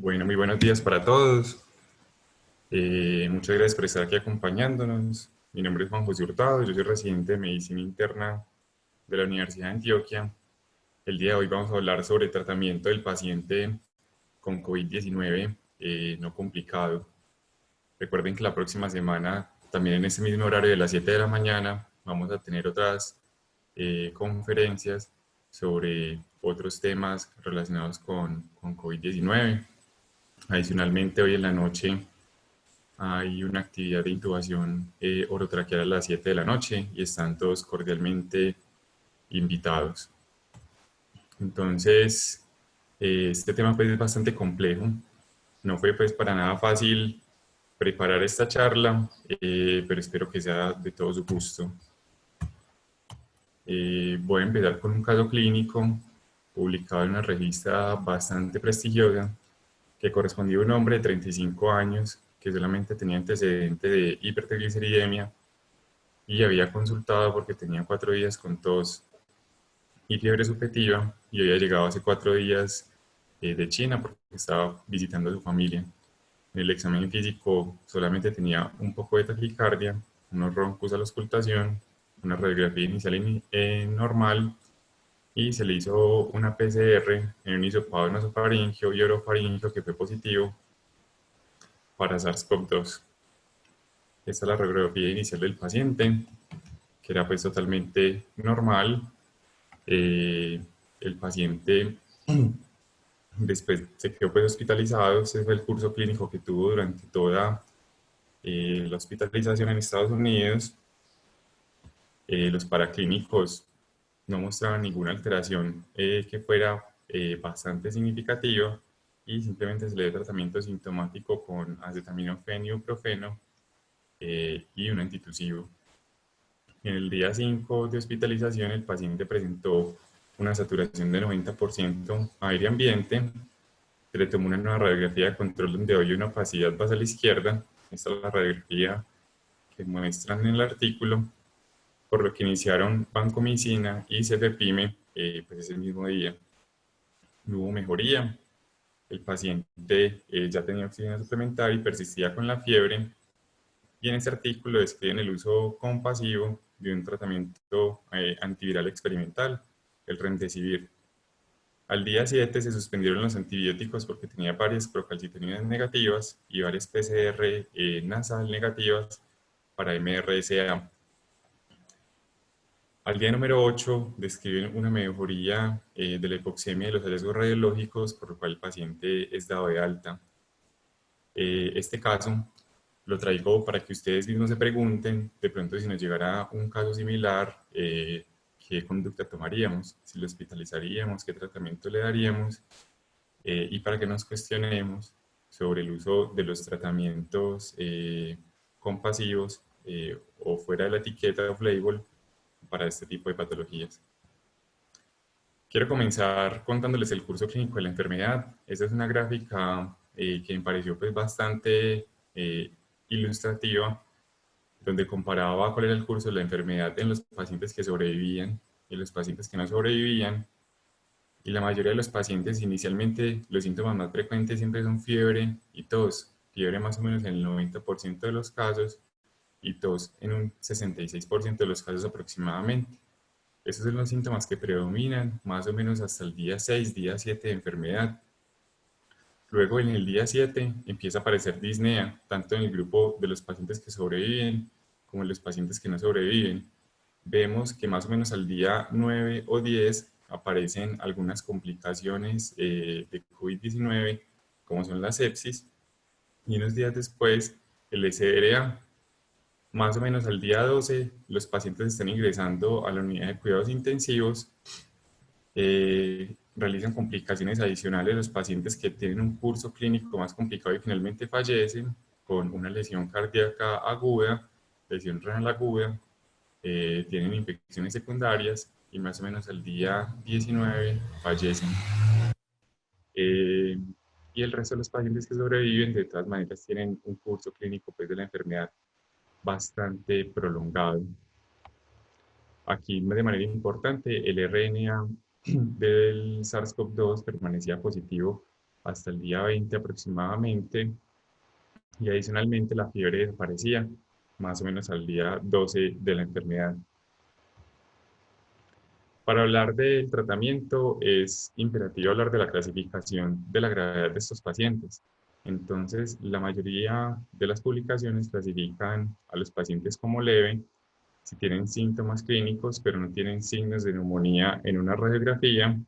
Bueno, muy buenos días para todos. Muchas gracias por estar aquí acompañándonos. Mi nombre es Juan José Hurtado, yo soy residente de Medicina Interna de la Universidad de Antioquia. El día de hoy vamos a hablar sobre el tratamiento del paciente con COVID-19 no complicado. Recuerden que la próxima semana, también en ese mismo horario de las 7 de la mañana, vamos a tener otras conferencias sobre otros temas relacionados con COVID-19. Adicionalmente, hoy en la noche hay una actividad de intubación orotraqueal a las 7 de la noche y están todos cordialmente invitados. Entonces, este tema pues es bastante complejo. No fue pues para nada fácil preparar esta charla, pero espero que sea de todo su gusto. Voy a empezar con un caso clínico publicado en una revista bastante prestigiosa que correspondía a un hombre de 35 años que solamente tenía antecedente de hipertrigliceridemia y había consultado porque tenía 4 días con tos y fiebre subjetiva y había llegado hace 4 días de China porque estaba visitando a su familia. En el examen físico solamente tenía un poco de taquicardia, unos roncos a la auscultación, una radiografía inicial normal y se le hizo una PCR en un hisopado nasofaringeo y orofaringeo que fue positivo para SARS-CoV-2. Esta es la radiografía inicial del paciente, que era pues totalmente normal. El paciente después se quedó pues hospitalizado. Ese fue el curso clínico que tuvo durante toda la hospitalización en Estados Unidos. Los paraclínicos no mostraban ninguna alteración que fuera bastante significativa y simplemente se le dio tratamiento sintomático con acetaminofén y ibuprofeno y un antitusivo. En el día 5 de hospitalización, el paciente presentó una saturación de 90% aire ambiente. Se le tomó una nueva radiografía de control donde había una opacidad basal izquierda. Esta es la radiografía que muestran en el artículo, por lo que iniciaron vancomicina y cefepime pues ese mismo día. No hubo mejoría. El paciente ya tenía oxígeno suplementario y persistía con la fiebre. Y en este artículo describen el uso compasivo de un tratamiento antiviral experimental, el Remdesivir. Al día 7 se suspendieron los antibióticos porque tenía varias procalcitoninas negativas y varias PCR nasal negativas para MRSA. Al día número 8 describen una mejoría de la hipoxemia de los hallazgos radiológicos, por lo cual el paciente es dado de alta. Este caso lo traigo para que ustedes mismos se pregunten, de pronto si nos llegara un caso similar, qué conducta tomaríamos, si lo hospitalizaríamos, qué tratamiento le daríamos, y para que nos cuestionemos sobre el uso de los tratamientos compasivos o fuera de la etiqueta off-label para este tipo de patologías. Quiero comenzar contándoles el curso clínico de la enfermedad. Esta es una gráfica que me pareció pues, bastante ilustrativa, donde comparaba cuál era el curso de la enfermedad en los pacientes que sobrevivían y los pacientes que no sobrevivían. Y la mayoría de los pacientes, inicialmente, los síntomas más frecuentes siempre son fiebre y tos. Fiebre más o menos en el 90% de los casos y tos en un 66% de los casos aproximadamente. Esos son los síntomas que predominan más o menos hasta el día 6, día 7 de enfermedad. Luego en el día 7 empieza a aparecer disnea, tanto en el grupo de los pacientes que sobreviven como en los pacientes que no sobreviven. Vemos que más o menos al día 9 o 10 aparecen algunas complicaciones de COVID-19, como son la sepsis, y unos días después el SRA. Más o menos al día 12, los pacientes están ingresando a la unidad de cuidados intensivos, realizan complicaciones adicionales los pacientes que tienen un curso clínico más complicado y finalmente fallecen con una lesión cardíaca aguda, lesión renal aguda, tienen infecciones secundarias y más o menos al día 19 fallecen. Eh, y el resto de los pacientes que sobreviven de todas maneras tienen un curso clínico pues, de la enfermedad bastante prolongado. Aquí, de manera importante, el RNA del SARS-CoV-2 permanecía positivo hasta el día 20 aproximadamente, y adicionalmente la fiebre desaparecía más o menos al día 12 de la enfermedad. Para hablar del tratamiento es imperativo hablar de la clasificación de la gravedad de estos pacientes. Entonces, la mayoría de las publicaciones clasifican a los pacientes como leve si tienen síntomas clínicos pero no tienen signos de neumonía en una radiografía,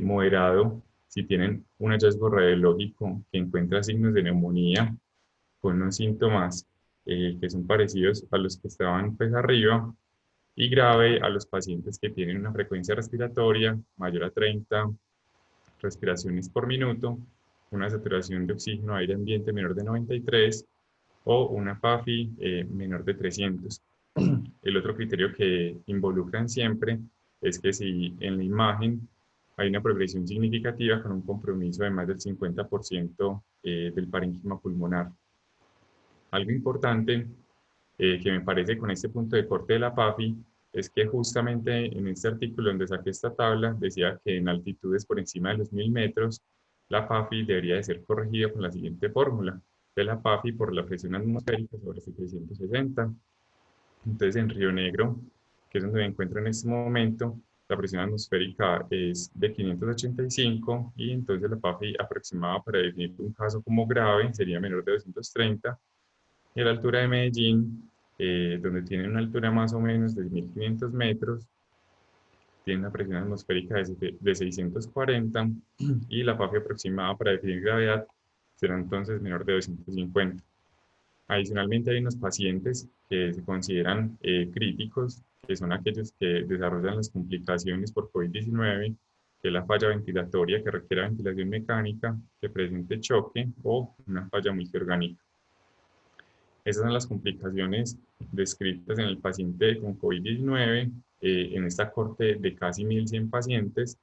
moderado si tienen un hallazgo radiológico que encuentra signos de neumonía con unos síntomas que son parecidos a los que estaban pues arriba, y grave a los pacientes que tienen una frecuencia respiratoria mayor a 30 respiraciones por minuto, una saturación de oxígeno aire ambiente menor de 93 o una PAFI menor de 300. El otro criterio que involucran siempre es que si en la imagen hay una progresión significativa con un compromiso de más del 50% del parénquima pulmonar. Algo importante que me parece con este punto de corte de la PAFI es que justamente en este artículo donde saqué esta tabla decía que en altitudes por encima de los 1000 metros la PAFI debería de ser corregida con la siguiente fórmula de la PAFI por la presión atmosférica sobre 760. Entonces en Río Negro, que es donde me encuentro en este momento, la presión atmosférica es de 585 y entonces la PAFI aproximada para definir un caso como grave sería menor de 230. Y a la altura de Medellín, donde tiene una altura más o menos de 1500 metros, tiene una presión atmosférica de 640 y la PAFI aproximada para definir gravedad será entonces menor de 250. Adicionalmente hay unos pacientes que se consideran críticos, que son aquellos que desarrollan las complicaciones por COVID-19, que es la falla ventilatoria que requiere ventilación mecánica, que presente choque o una falla multiorgánica. Esas son las complicaciones descritas en el paciente con COVID-19, en esta corte de casi 1100 pacientes,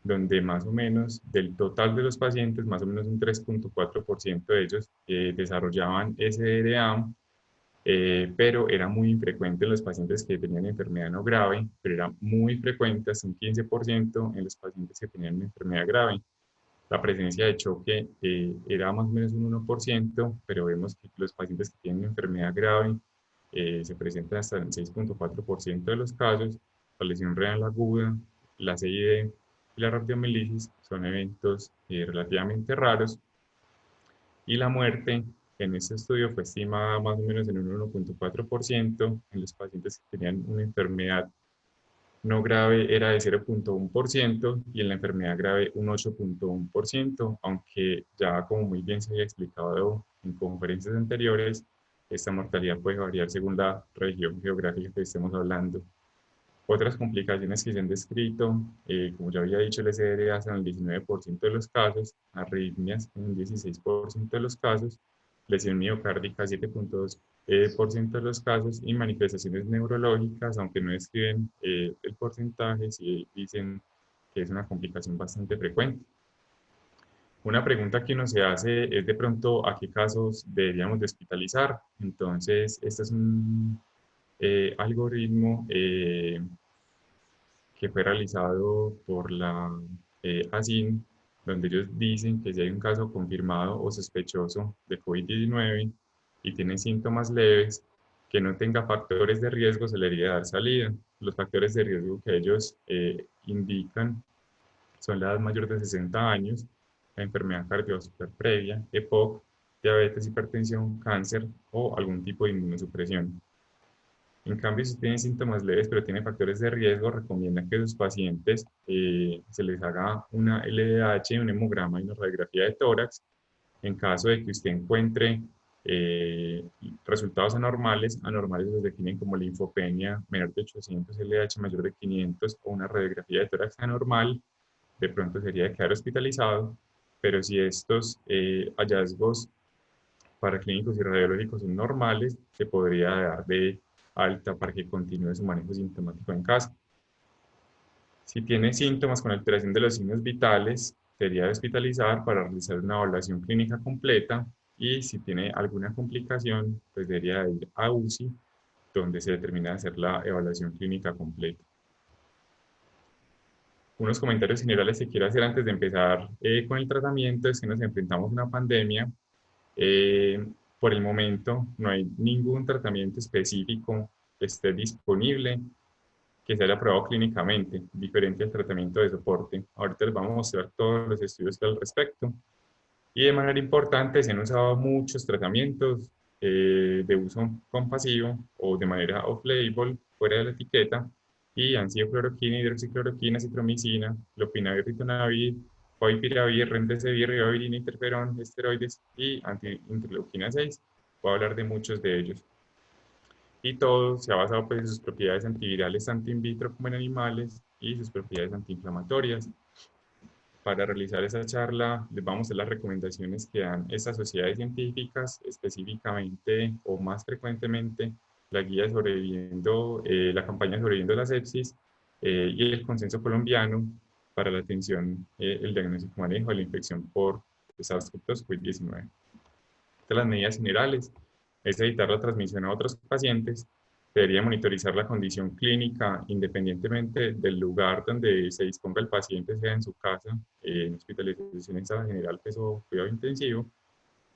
donde más o menos del total de los pacientes, más o menos un 3.4% de ellos desarrollaban SDRA, pero era muy infrecuente en los pacientes que tenían enfermedad no grave, pero era muy frecuente, hasta un 15% en los pacientes que tenían una enfermedad grave. La presencia de choque era más o menos un 1%, pero vemos que los pacientes que tienen una enfermedad grave se presentan hasta el 6.4% de los casos. La lesión renal aguda, la CID y la radiomielitis son eventos relativamente raros, y la muerte en este estudio fue estimada más o menos en un 1.4% en los pacientes que tenían una enfermedad no grave era de 0.1% y en la enfermedad grave un 8.1%, aunque ya como muy bien se había explicado en conferencias anteriores, esta mortalidad puede variar según la región geográfica que estemos hablando. Otras complicaciones que se han descrito, como ya había dicho, el SDRA en el 19% de los casos, arritmias en el 16% de los casos, lesión miocárdica 7.2% de los casos y manifestaciones neurológicas, aunque no describen el porcentaje, sí dicen que es una complicación bastante frecuente. Una pregunta que uno se hace es de pronto a qué casos deberíamos de hospitalizar. Entonces, este es un algoritmo que fue realizado por la ASIN, donde ellos dicen que si hay un caso confirmado o sospechoso de COVID-19 y tiene síntomas leves, que no tenga factores de riesgo, se le debería dar salida. Los factores de riesgo que ellos indican son la edad mayor de 60 años, la enfermedad cardiovascular previa, EPOC, diabetes, hipertensión, cáncer o algún tipo de inmunosupresión. En cambio, si tienen síntomas leves pero tienen factores de riesgo, recomiendan que a sus pacientes se les haga una LDH, un hemograma y una radiografía de tórax. En caso de que usted encuentre resultados anormales, anormales los definen como linfopenia menor de 800, LDH mayor de 500 o una radiografía de tórax anormal, de pronto sería de quedar hospitalizado, pero si estos hallazgos paraclínicos y radiológicos son normales, se podría dar de alta para que continúe su manejo sintomático en casa. Si tiene síntomas con alteración de los signos vitales, sería de hospitalizar para realizar una evaluación clínica completa, y si tiene alguna complicación, pues debería ir a UCI, donde se determina hacer la evaluación clínica completa. Unos comentarios generales que quiero hacer antes de empezar con el tratamiento es que nos enfrentamos a una pandemia. Eh, por el momento no hay ningún tratamiento específico que esté disponible que se haya probado clínicamente, diferente al tratamiento de soporte. Ahorita les vamos a mostrar todos los estudios que hay al respecto. Y de manera importante se han usado muchos tratamientos de uso compasivo o de manera off-label, fuera de la etiqueta, y han sido cloroquina, hidroxicloroquina, citromicina, lopinavir, ritonavir, favipiravir, remdesivir, ribavirin, interferón, esteroides y antiinterleuquina 6. Voy a hablar de muchos de ellos. Y todo se ha basado pues, en sus propiedades antivirales tanto in vitro como en animales y sus propiedades antiinflamatorias. Para realizar esa charla, les vamos a hacer las recomendaciones que dan estas sociedades científicas, específicamente o más frecuentemente la guía de sobreviviendo, la campaña Sobreviviendo a la Sepsis y el consenso colombiano para la atención, el diagnóstico y manejo de la infección por SARS-CoV-2 COVID-19. Las medidas generales es evitar la transmisión a otros pacientes. Debería monitorizar la condición clínica independientemente del lugar donde se disponga el paciente, sea en su casa, en hospitalización en sala general, peso cuidado intensivo,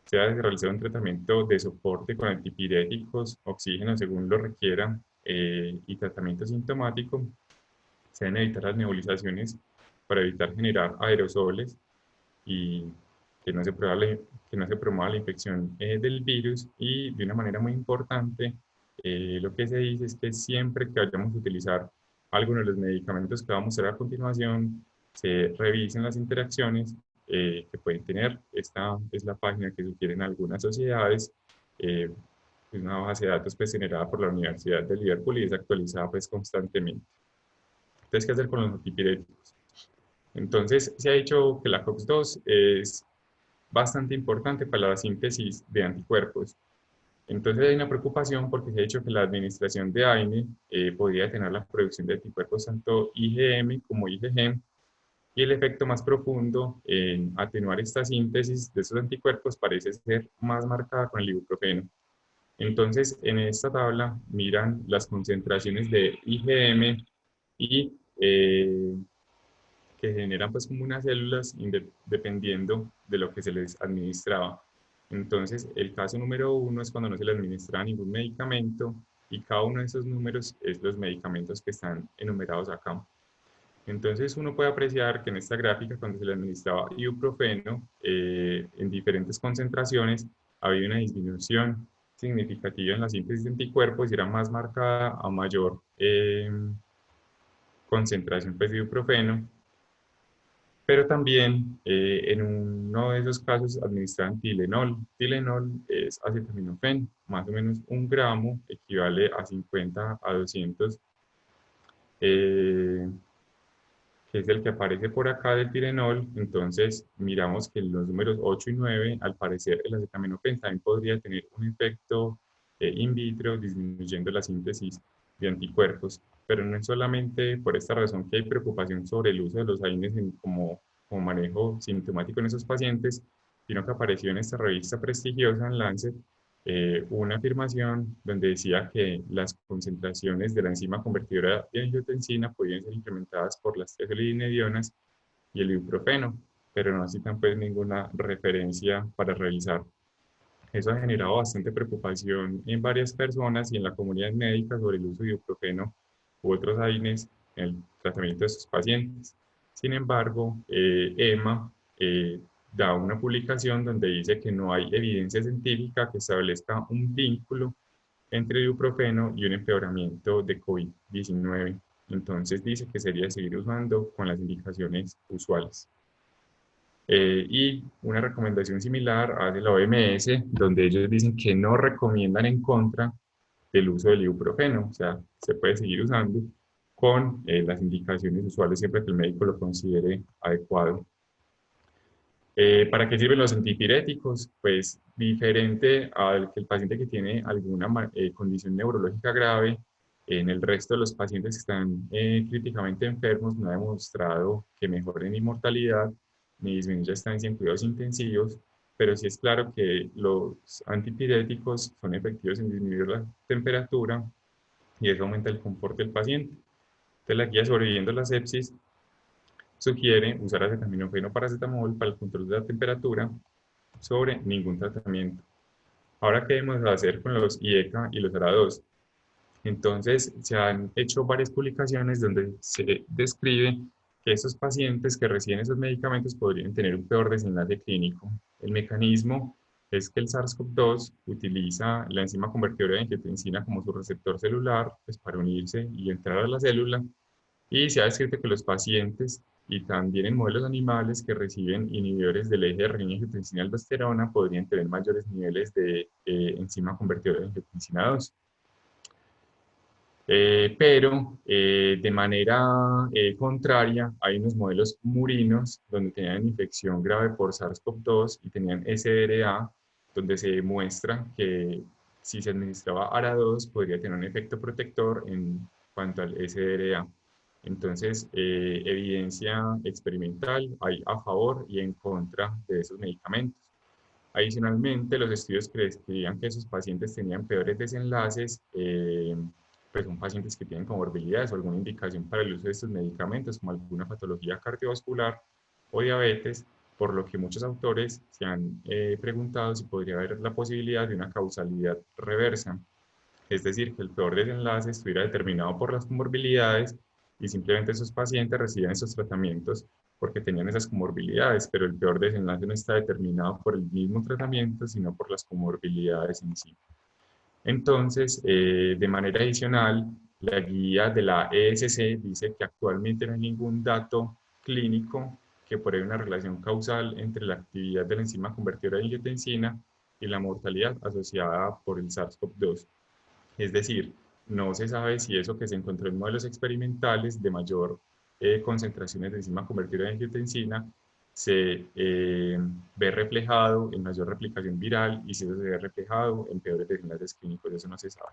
sea de realizar un tratamiento de soporte con antipiréticos, oxígeno según lo requiera y tratamiento sintomático. Se deben evitar las nebulizaciones para evitar generar aerosoles y que no se promueva la infección del virus. Y de una manera muy importante, lo que se dice es que siempre que vayamos a utilizar alguno de los medicamentos que vamos a ver a continuación, se revisen las interacciones que pueden tener. Esta es la página que sugieren algunas sociedades. Es una base de datos pues, generada por la Universidad de Liverpool y es actualizada pues, constantemente. Entonces, ¿qué hacer con los antipiréticos? Entonces, se ha dicho que la COX-2 es bastante importante para la síntesis de anticuerpos. Entonces hay una preocupación porque se ha dicho que la administración de AINE podría detener la producción de anticuerpos tanto IgM como IgG, y el efecto más profundo en atenuar esta síntesis de esos anticuerpos parece ser más marcada con el ibuprofeno. Entonces, en esta tabla miran las concentraciones de IgM y que generan pues como unas células dependiendo de lo que se les administraba. Entonces, el caso número 1 es cuando no se le administraba ningún medicamento y cada uno de esos números es los medicamentos que están enumerados acá. Entonces, uno puede apreciar que en esta gráfica, cuando se le administraba ibuprofeno en diferentes concentraciones, había una disminución significativa en la síntesis de anticuerpos y era más marcada a mayor concentración pues, de ibuprofeno. Pero también en uno de esos casos administran Tylenol. Tylenol es acetaminofén, más o menos 1 gramo equivale a 50 a 200, que es el que aparece por acá del Tylenol. Entonces miramos que los números 8 y 9, al parecer el acetaminofén también podría tener un efecto in vitro disminuyendo la síntesis de anticuerpos. Pero no es solamente por esta razón que hay preocupación sobre el uso de los AINES como manejo sintomático en esos pacientes, sino que apareció en esta revista prestigiosa en Lancet una afirmación donde decía que las concentraciones de la enzima convertidora de angiotensina podían ser incrementadas por las triacilidinedionas y el ibuprofeno, pero no citan pues ninguna referencia para revisar. Eso ha generado bastante preocupación en varias personas y en la comunidad médica sobre el uso de ibuprofeno u otros AINES en el tratamiento de sus pacientes. Sin embargo, EMA da una publicación donde dice que no hay evidencia científica que establezca un vínculo entre el ibuprofeno y un empeoramiento de COVID-19. Entonces dice que sería seguir usando con las indicaciones usuales. Y una recomendación similar hace la OMS, donde ellos dicen que no recomiendan en contra del uso del ibuprofeno, o sea, se puede seguir usando con las indicaciones usuales siempre que el médico lo considere adecuado. ¿Para qué sirven los antipiréticos? Pues diferente al que el paciente que tiene alguna condición neurológica grave, en el resto de los pacientes que están críticamente enfermos no ha demostrado que mejoren inmortalidad ni disminuya estancia en cuidados intensivos, pero sí es claro que los antipiréticos son efectivos en disminuir la temperatura y eso aumenta el confort del paciente. Entonces, la guía sobreviviendo a la sepsis sugiere usar acetaminofén o paracetamol para el control de la temperatura sobre ningún tratamiento. Ahora, ¿qué debemos hacer con los IECA y los ARA2? Entonces, se han hecho varias publicaciones donde se describe que esos pacientes que reciben esos medicamentos podrían tener un peor desenlace clínico. El mecanismo es que el SARS-CoV-2 utiliza la enzima convertidora de angiotensina como su receptor celular, pues, para unirse y entrar a la célula, y se ha descrito que los pacientes y también en modelos animales que reciben inhibidores del eje de renina-angiotensina-aldosterona podrían tener mayores niveles de enzima convertidora de angiotensina 2. Pero de manera contraria, hay unos modelos murinos donde tenían infección grave por SARS-CoV-2 y tenían SDRA, donde se demuestra que si se administraba ARA2 podría tener un efecto protector en cuanto al SDRA. Entonces, evidencia experimental hay a favor y en contra de esos medicamentos. Adicionalmente, los estudios que describían que esos pacientes tenían peores desenlaces, pues son pacientes que tienen comorbilidades o alguna indicación para el uso de estos medicamentos, como alguna patología cardiovascular o diabetes, por lo que muchos autores se han preguntado si podría haber la posibilidad de una causalidad reversa, es decir, que el peor desenlace estuviera determinado por las comorbilidades y simplemente esos pacientes reciben esos tratamientos porque tenían esas comorbilidades, pero el peor desenlace no está determinado por el mismo tratamiento, sino por las comorbilidades en sí. Entonces, de manera adicional, la guía de la ESC dice que actualmente no hay ningún dato clínico que pruebe una relación causal entre la actividad de la enzima convertidora de angiotensina y la mortalidad asociada por el SARS-CoV-2. Es decir, no se sabe si eso que se encontró en modelos experimentales de mayor concentraciones de enzima convertidora en angiotensina se ve reflejado en mayor replicación viral y si eso se ve reflejado en peores desenlaces clínicos, eso no se sabe.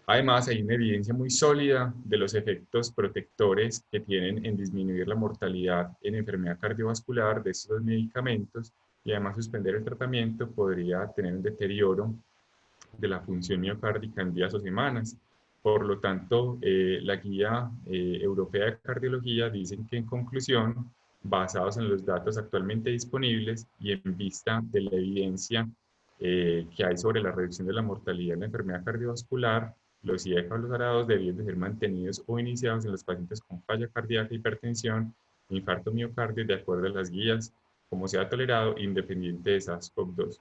Además, hay una evidencia muy sólida de los efectos protectores que tienen en disminuir la mortalidad en enfermedad cardiovascular de estos medicamentos y además suspender el tratamiento podría tener un deterioro de la función miocárdica en días o semanas. Por lo tanto, la guía europea de cardiología dicen que en conclusión, basados en los datos actualmente disponibles y en vista de la evidencia que hay sobre la reducción de la mortalidad en la enfermedad cardiovascular, los IECA los arados deberían de ser mantenidos o iniciados en los pacientes con falla cardíaca, hipertensión, infarto miocardio, de acuerdo a las guías, como se ha tolerado, independiente de SARS-CoV-2.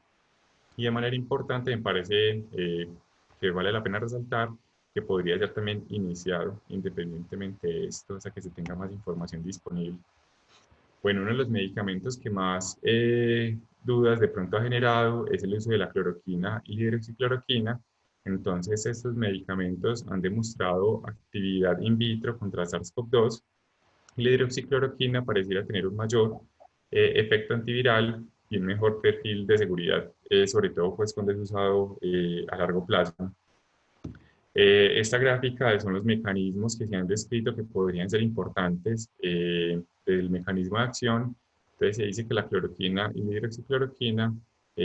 Y de manera importante me parece que vale la pena resaltar que podría ser también iniciado independientemente de esto, o sea que se tenga más información disponible. Bueno, uno de los medicamentos que más dudas de pronto ha generado es el uso de la cloroquina y la hidroxicloroquina. Entonces, estos medicamentos han demostrado actividad in vitro contra SARS-CoV-2. La hidroxicloroquina pareciera tener un mayor efecto antiviral y un mejor perfil de seguridad, sobre todo pues cuando es usado a largo plazo. Esta gráfica son los mecanismos que se han descrito que podrían ser importantes del mecanismo de acción. Entonces se dice que la cloroquina y la hidroxicloroquina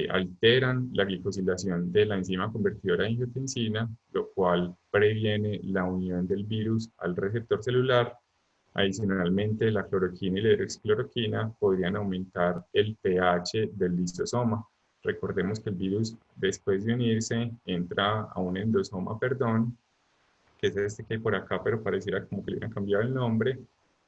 alteran la glicosilación de la enzima convertidora de angiotensina, lo cual previene la unión del virus al receptor celular. Adicionalmente, la cloroquina y la hidroxicloroquina podrían aumentar el pH del lisosoma. Recordemos que el virus, después de unirse, entra a un endosoma, perdón, que es este que hay por acá, pero pareciera como que le hubieran cambiado el nombre.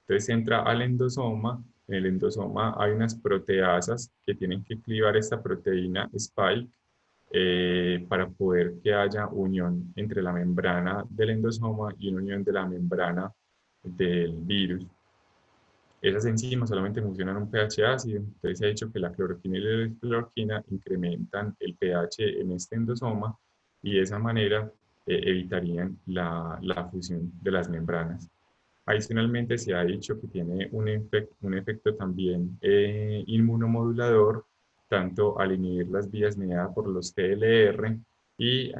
Entonces entra al endosoma. En el endosoma hay unas proteasas que tienen que clivar esta proteína spike para poder que haya unión entre la membrana del endosoma y una unión de la membrana del virus. Esas enzimas solamente funcionan a un pH ácido, entonces se ha dicho que la cloroquina y la cloroquina incrementan el pH en este endosoma y de esa manera evitarían la fusión de las membranas. Adicionalmente, se ha dicho que tiene un efecto también inmunomodulador, tanto al inhibir las vías mediadas por los TLR y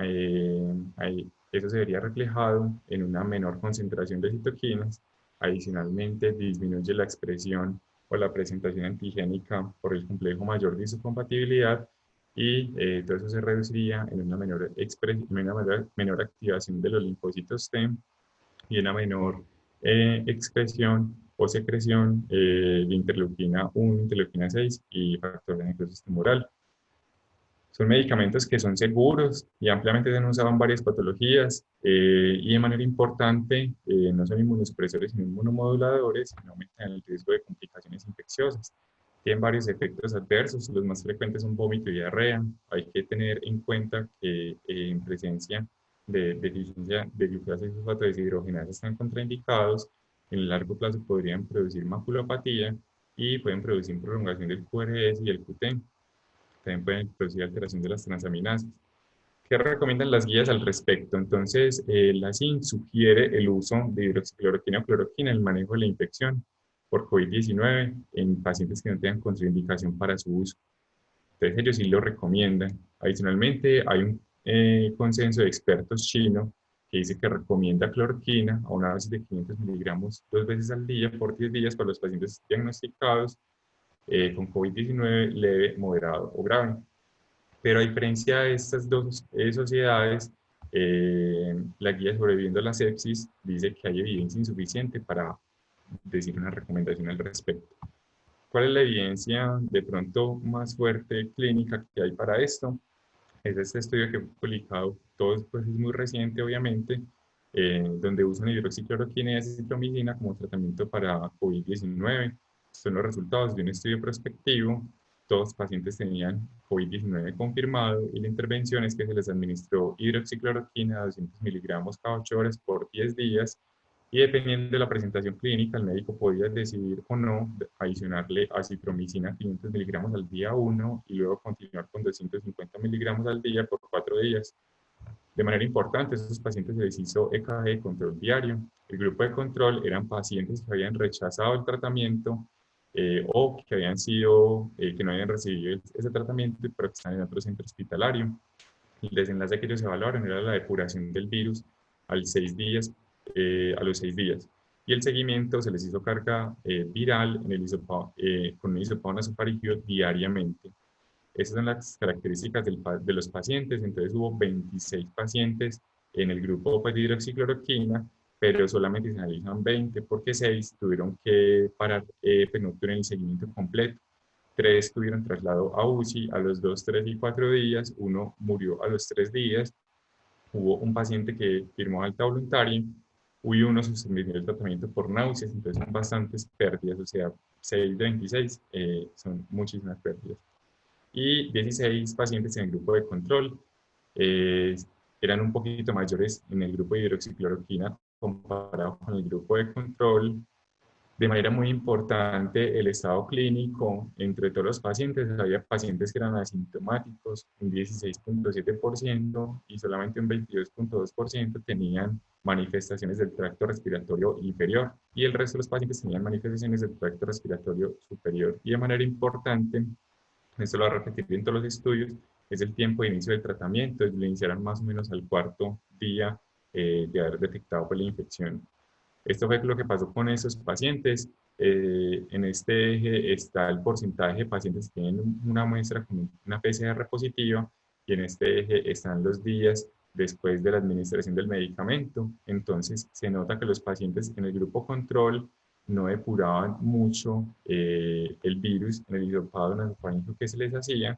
eso se vería reflejado en una menor concentración de citoquinas. Adicionalmente, disminuye la expresión o la presentación antigénica por el complejo mayor de isocompatibilidad y todo eso se reduciría en una menor activación de los linfocitos T y una menor expresión o secreción de interleuquina 1, interleuquina 6 y factor de necrosis tumoral. Son medicamentos que son seguros y ampliamente se han usado en varias patologías y de manera importante no son inmunosupresores sino inmunomoduladores y no aumentan el riesgo de complicaciones infecciosas. Tienen varios efectos adversos, los más frecuentes son vómito y diarrea. Hay que tener en cuenta que en presencia de deficiencia de glucosa y fosfato deshidrogenasa están contraindicados, en el largo plazo podrían producir maculopatía y pueden producir prolongación del QRS y el QT. También pueden producir alteración de las transaminasas. ¿Qué recomiendan las guías al respecto? Entonces, la CIN sugiere el uso de hidroxicloroquina o cloroquina en el manejo de la infección por COVID-19 en pacientes que no tengan contraindicación para su uso. Entonces, ellos sí lo recomiendan. Adicionalmente, hay un consenso de expertos chino que dice que recomienda cloroquina a una dosis de 500 miligramos 2 veces al día por 10 días para los pacientes diagnosticados con COVID-19 leve, moderado o grave. Pero a diferencia de estas dos sociedades, la guía sobreviviendo a la sepsis dice que hay evidencia insuficiente para decir una recomendación al respecto. ¿Cuál es la evidencia de pronto más fuerte clínica que hay para esto? Es este estudio que fue publicado, todo pues, es muy reciente obviamente, donde usan hidroxicloroquina y acitromicina como tratamiento para COVID-19. Son los resultados de un estudio prospectivo. Todos los pacientes tenían COVID-19 confirmado y la intervención es que se les administró hidroxicloroquina a 200 miligramos cada 8 horas por 10 días y dependiendo de la presentación clínica, el médico podía decidir o no adicionarle acitromicina 500 miligramos al día 1 y luego continuar con 250 miligramos al día por 4 días. De manera importante, a estos pacientes se les hizo EKG de control diario. El grupo de control eran pacientes que habían rechazado el tratamiento o que habían sido, que no habían recibido ese tratamiento, pero que están en otro centro hospitalario. El desenlace que ellos evaluaron era la depuración del virus al 6 días, a los 6 días. Y el seguimiento se les hizo carga viral en el con un hisopado nasofaringeo diariamente. Esas son las características de los pacientes. Entonces hubo 26 pacientes en el grupo pues, de hidroxicloroquina, pero solamente se analizan 20 porque 6 tuvieron que parar, pues no tuvieron el seguimiento completo. 3 tuvieron traslado a UCI a los 2, 3 y 4 días, uno murió a los 3 días, hubo un paciente que firmó alta voluntaria, hubo uno suspendió el tratamiento por náuseas, entonces son bastantes pérdidas, o sea, 6 de 26 son muchísimas pérdidas. Y 16 pacientes en el grupo de control, eh, eran un poquito mayores en el grupo de hidroxicloroquina comparado con el grupo de control. De manera muy importante, el estado clínico entre todos los pacientes, había pacientes que eran asintomáticos, un 16.7% y solamente un 22.2% tenían manifestaciones del tracto respiratorio inferior y el resto de los pacientes tenían manifestaciones del tracto respiratorio superior. Y de manera importante, esto lo va a repetir en todos los estudios, es el tiempo de inicio del tratamiento, lo iniciaron más o menos al cuarto día de haber detectado pues, la infección. Esto fue lo que pasó con esos pacientes. En este eje está el porcentaje de pacientes que tienen una muestra con una PCR positiva y en este eje están los días después de la administración del medicamento. Entonces se nota que los pacientes en el grupo control no depuraban mucho el virus en el hisopado nasofaríngeo que se les hacía.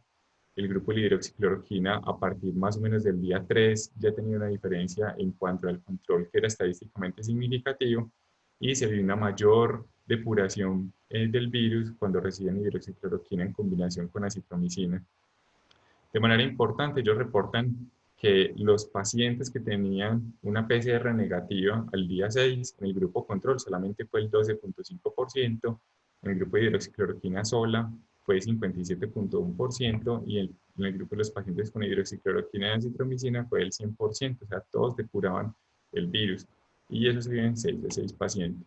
El grupo de hidroxicloroquina a partir más o menos del día 3 ya tenía una diferencia en cuanto al control que era estadísticamente significativo y se vio una mayor depuración del virus cuando reciben hidroxicloroquina en combinación con acitromicina. De manera importante, ellos reportan que los pacientes que tenían una PCR negativa al día 6 en el grupo control solamente fue el 12.5%, en el grupo de hidroxicloroquina sola fue 57.1% y en el grupo de los pacientes con hidroxicloroquina y acitromicina fue el 100%, o sea, todos depuraban el virus y eso se vio en 6 de 6 pacientes.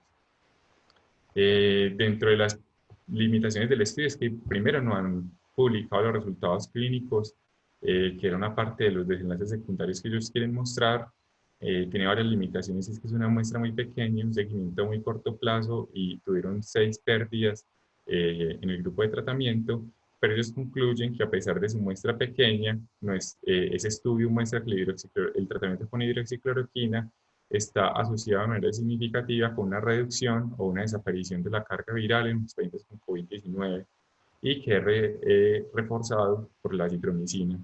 Dentro de las limitaciones del estudio es que primero no han publicado los resultados clínicos, que era una parte de los desenlaces secundarios que ellos quieren mostrar. Tiene varias limitaciones, es que es una muestra muy pequeña, un seguimiento a muy corto plazo y tuvieron 6 pérdidas en el grupo de tratamiento, pero ellos concluyen que a pesar de su muestra pequeña, ese estudio muestra que el tratamiento con hidroxicloroquina está asociado de manera significativa con una reducción o una desaparición de la carga viral en los pacientes con COVID-19 y que es reforzado por la citromicina.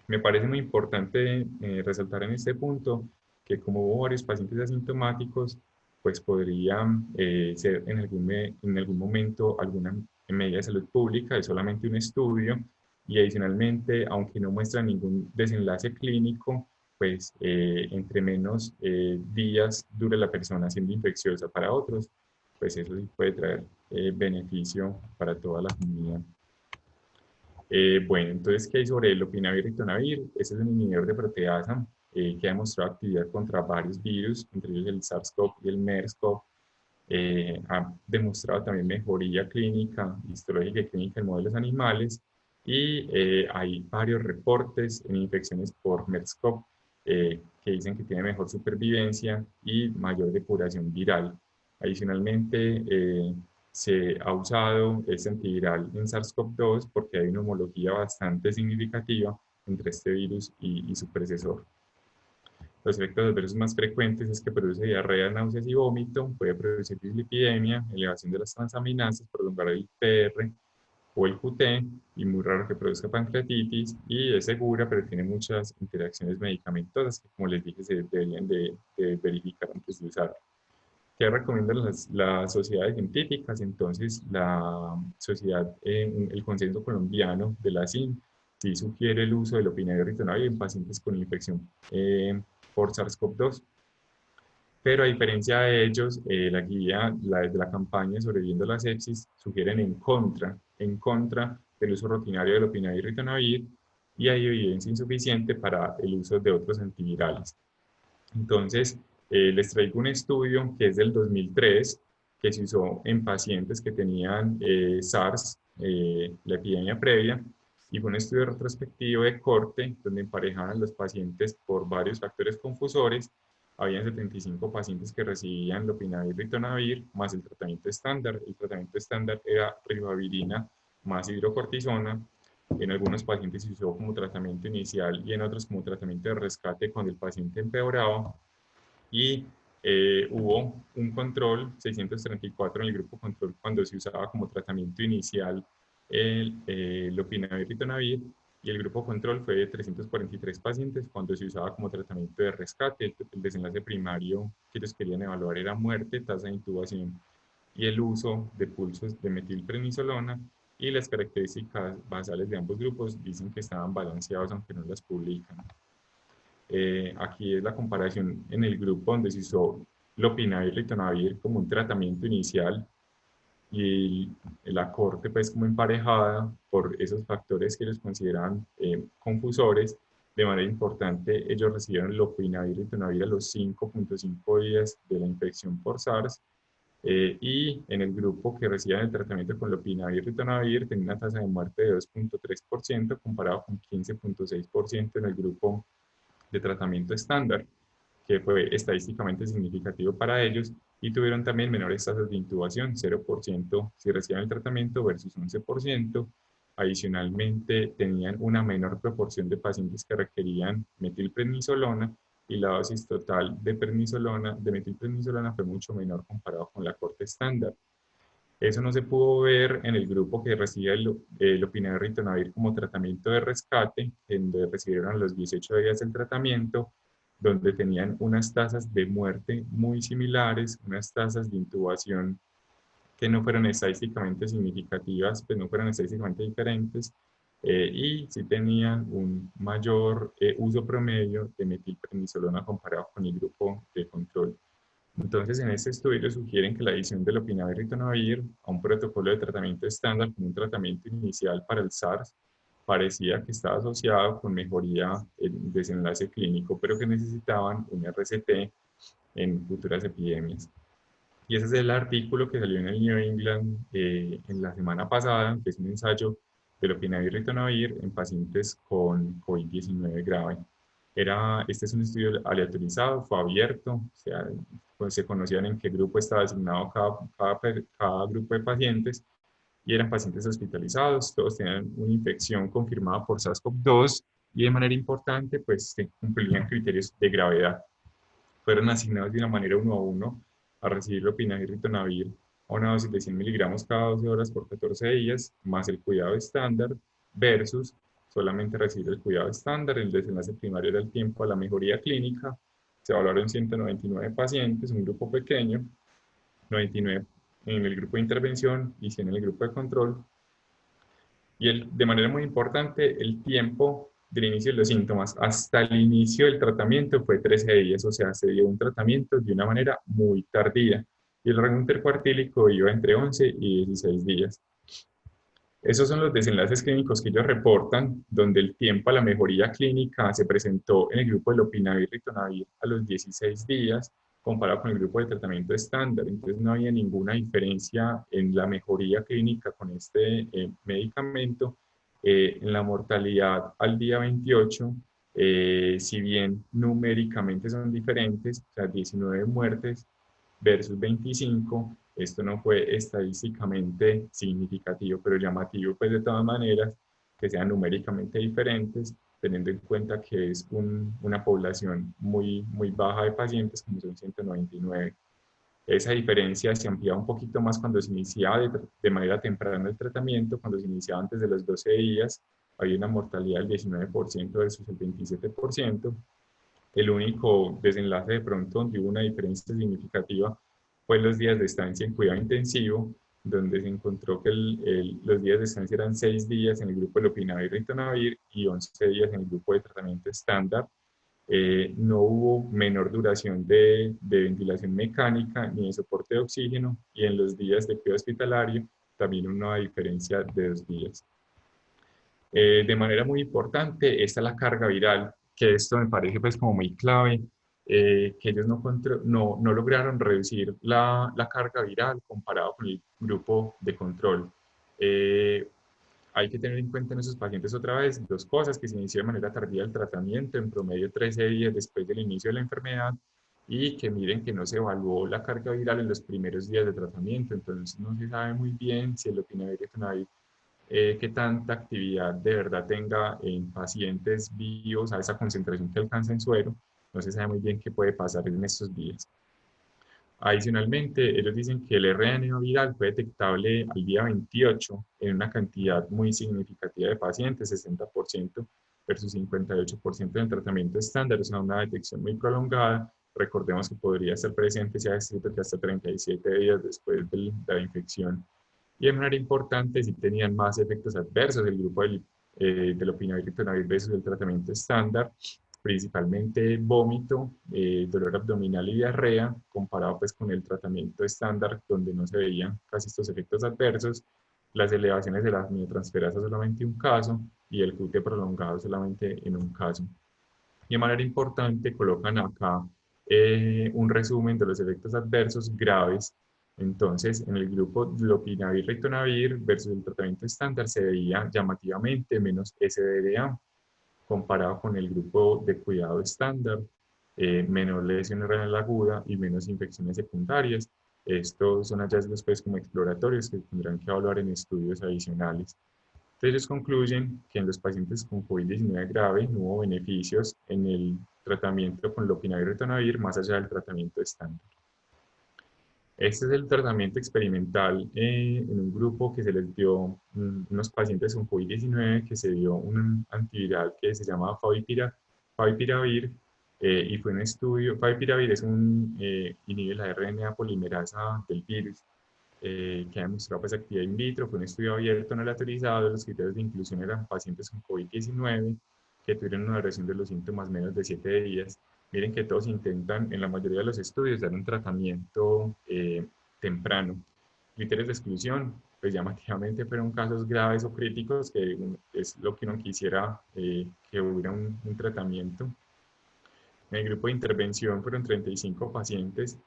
Me parece muy importante resaltar en este punto que como hubo varios pacientes asintomáticos, pues podrían ser en algún momento alguna medida de salud pública, es solamente un estudio y adicionalmente, aunque no muestra ningún desenlace clínico, pues entre menos días dure la persona siendo infecciosa para otros, pues eso sí puede traer beneficio para toda la comunidad. Bueno, entonces, ¿qué hay sobre el lopinavir y ritonavir? Este es un inhibidor de proteasa que ha demostrado actividad contra varios virus, entre ellos el SARS-CoV y el MERS-CoV. Ha demostrado también mejoría clínica, histológica y clínica en modelos animales. Y hay varios reportes en infecciones por MERS-CoV que dicen que tiene mejor supervivencia y mayor depuración viral. Adicionalmente, se ha usado este antiviral en SARS-CoV-2 porque hay una homología bastante significativa entre este virus y su predecesor. Los efectos adversos más frecuentes es que produce diarrea, náuseas y vómito, puede producir dislipidemia, elevación de las transaminasas, prolongar el PR o el QT, y muy raro que produzca pancreatitis, y es segura, pero tiene muchas interacciones medicamentosas que, como les dije, se deberían de verificar antes de usar. ¿Qué recomiendan las sociedades científicas? Entonces, la sociedad, el Consenso Colombiano de la CIN, sí sugiere el uso del opinavir ritonavir en pacientes con infección por SARS-CoV-2. Pero a diferencia de ellos, la guía, de la campaña Sobreviviendo a la Sepsis, sugieren en contra del uso rutinario del opinavir ritonavir y hay evidencia insuficiente para el uso de otros antivirales. Entonces, les traigo un estudio que es del 2003, que se usó en pacientes que tenían SARS, la epidemia previa, y fue un estudio retrospectivo de corte, donde emparejaban los pacientes por varios factores confusores. Habían 75 pacientes que recibían lopinavir, ritonavir, más el tratamiento estándar. El tratamiento estándar era ribavirina más hidrocortisona. En algunos pacientes se usó como tratamiento inicial y en otros como tratamiento de rescate cuando el paciente empeoraba. Y hubo un control, 634 en el grupo control, cuando se usaba como tratamiento inicial el lopinavir ritonavir, y el grupo control fue de 343 pacientes cuando se usaba como tratamiento de rescate. El desenlace primario que ellos querían evaluar era muerte, tasa de intubación y el uso de pulsos de metilprednisolona, y las características basales de ambos grupos dicen que estaban balanceados aunque no las publican. Aquí es la comparación en el grupo donde se usó lopinavir y ritonavir como un tratamiento inicial y la corte pues como emparejada por esos factores que ellos consideran confusores. De manera importante, ellos recibieron lopinavir y ritonavir a los 5.5 días de la infección por SARS, y en el grupo que recibían el tratamiento con lopinavir y ritonavir tenía una tasa de muerte de 2.3% comparado con 15.6% en el grupo de tratamiento estándar, que fue estadísticamente significativo para ellos, y tuvieron también menores tasas de intubación, 0% si recibían el tratamiento versus 11%. Adicionalmente, tenían una menor proporción de pacientes que requerían metilprednisolona, y la dosis total de metilprednisolona fue mucho menor comparado con la corte estándar. Eso no se pudo ver en el grupo que recibía el opinavir ritonavir como tratamiento de rescate, en donde recibieron los 18 días del tratamiento, donde tenían unas tasas de muerte muy similares, unas tasas de intubación que no fueron estadísticamente significativas, pues no fueron estadísticamente diferentes, y sí tenían un mayor uso promedio de metilprednisolona comparado con el grupo de control. Entonces, en este estudio sugieren que la adición del lopinavir ritonavir a un protocolo de tratamiento estándar como un tratamiento inicial para el SARS parecía que estaba asociado con mejoría en desenlace clínico, pero que necesitaban un RCT en futuras epidemias. Y ese es el artículo que salió en el New England en la semana pasada, que es un ensayo de lopinavir ritonavir en pacientes con COVID-19 grave. Este es un estudio aleatorizado, fue abierto, o sea, pues se conocían en qué grupo estaba asignado cada grupo de pacientes, y eran pacientes hospitalizados, todos tenían una infección confirmada por SARS-CoV-2 y de manera importante, pues se cumplían criterios de gravedad. fueron asignados de una manera 1 a 1 a recibir lopinavir y ritonavir a una dosis de 100 miligramos cada 12 horas por 14 días, más el cuidado estándar, versus solamente recibir el cuidado estándar. El desenlace primario era el tiempo a la mejoría clínica. Se evaluaron 199 pacientes, un grupo pequeño, 99 en el grupo de intervención y 100 en el grupo de control. Y de manera muy importante, el tiempo del inicio de los síntomas hasta el inicio del tratamiento fue 13 días, o sea, se dio un tratamiento de una manera muy tardía. Y el rango intercuartílico iba entre 11 y 16 días. Esos son los desenlaces clínicos que ellos reportan, donde el tiempo a la mejoría clínica se presentó en el grupo de lopinavir y ritonavir a los 16 días, comparado con el grupo de tratamiento estándar. Entonces no había ninguna diferencia en la mejoría clínica con este medicamento. En la mortalidad al día 28, si bien numéricamente son diferentes, o sea, 19 muertes versus 25, esto no fue estadísticamente significativo, pero llamativo pues de todas maneras que sean numéricamente diferentes, teniendo en cuenta que es una población muy baja de pacientes, como son 199. Esa diferencia se ampliaba un poquito más cuando se iniciaba de manera temprana el tratamiento, cuando se iniciaba antes de los 12 días, había una mortalidad del 19% versus el 27%. El único desenlace de pronto donde hubo una diferencia significativa fue los días de estancia en cuidado intensivo, donde se encontró que los días de estancia eran 6 días en el grupo de lopinavir y ritonavir y 11 días en el grupo de tratamiento estándar. No hubo menor duración de ventilación mecánica ni de soporte de oxígeno, y en los días de cuidado hospitalario también una diferencia de 2 días. De manera muy importante está la carga viral, que esto me parece pues como muy clave, que ellos no lograron reducir la carga viral comparado con el grupo de control. Eh, Hay que tener en cuenta en esos pacientes otra vez dos cosas: que se inició de manera tardía el tratamiento, en promedio 13 días después del inicio de la enfermedad, y que miren que no se evaluó la carga viral en los primeros días de tratamiento. Entonces no se sabe muy bien si el lopinavir y ritonavir qué tanta actividad de verdad tenga en pacientes vivos a esa concentración que alcanza en suero. No se sabe muy bien qué puede pasar en estos días. Adicionalmente, ellos dicen que el RNA viral fue detectable al día 28 en una cantidad muy significativa de pacientes, 60% versus 58% en el tratamiento estándar. Es una detección muy prolongada. Recordemos que podría estar presente, se ha descrito que hasta 37 días después de la infección. Y de manera importante, si tenían más efectos adversos el grupo de lopinavir y ritonavir versus el tratamiento estándar, principalmente vómito, dolor abdominal y diarrea, comparado pues con el tratamiento estándar, donde no se veían casi estos efectos adversos. Las elevaciones de la aminotransferasa solamente un caso, y el QT prolongado solamente en un caso. Y de manera importante colocan acá un resumen de los efectos adversos graves. Entonces, en el grupo lopinavir-ritonavir versus el tratamiento estándar se veía llamativamente menos SDRA comparado con el grupo de cuidado estándar, menor lesión renal aguda y menos infecciones secundarias. Estos son hallazgos pues como exploratorios que tendrán que evaluar en estudios adicionales. Ellos concluyen que en los pacientes con COVID-19 grave no hubo beneficios en el tratamiento con lopinavir y ritonavir más allá del tratamiento estándar. Este es el tratamiento experimental en un grupo que se les dio unos pacientes con COVID-19, que se dio un antiviral que se llama favipiravir, y fue un estudio. Favipiravir es inhibe la RNA polimerasa del virus, que ha demostrado pues, actividad in vitro. Fue un estudio abierto no lateralizado. Los criterios de inclusión eran pacientes con COVID-19 que tuvieron una duración de los síntomas menos de 7 días. Miren que todos intentan, en la mayoría de los estudios, dar un tratamiento temprano. Criterios de exclusión, pues llamativamente fueron casos graves o críticos, que es lo que uno quisiera, que hubiera un tratamiento. En el grupo de intervención fueron 35 pacientes,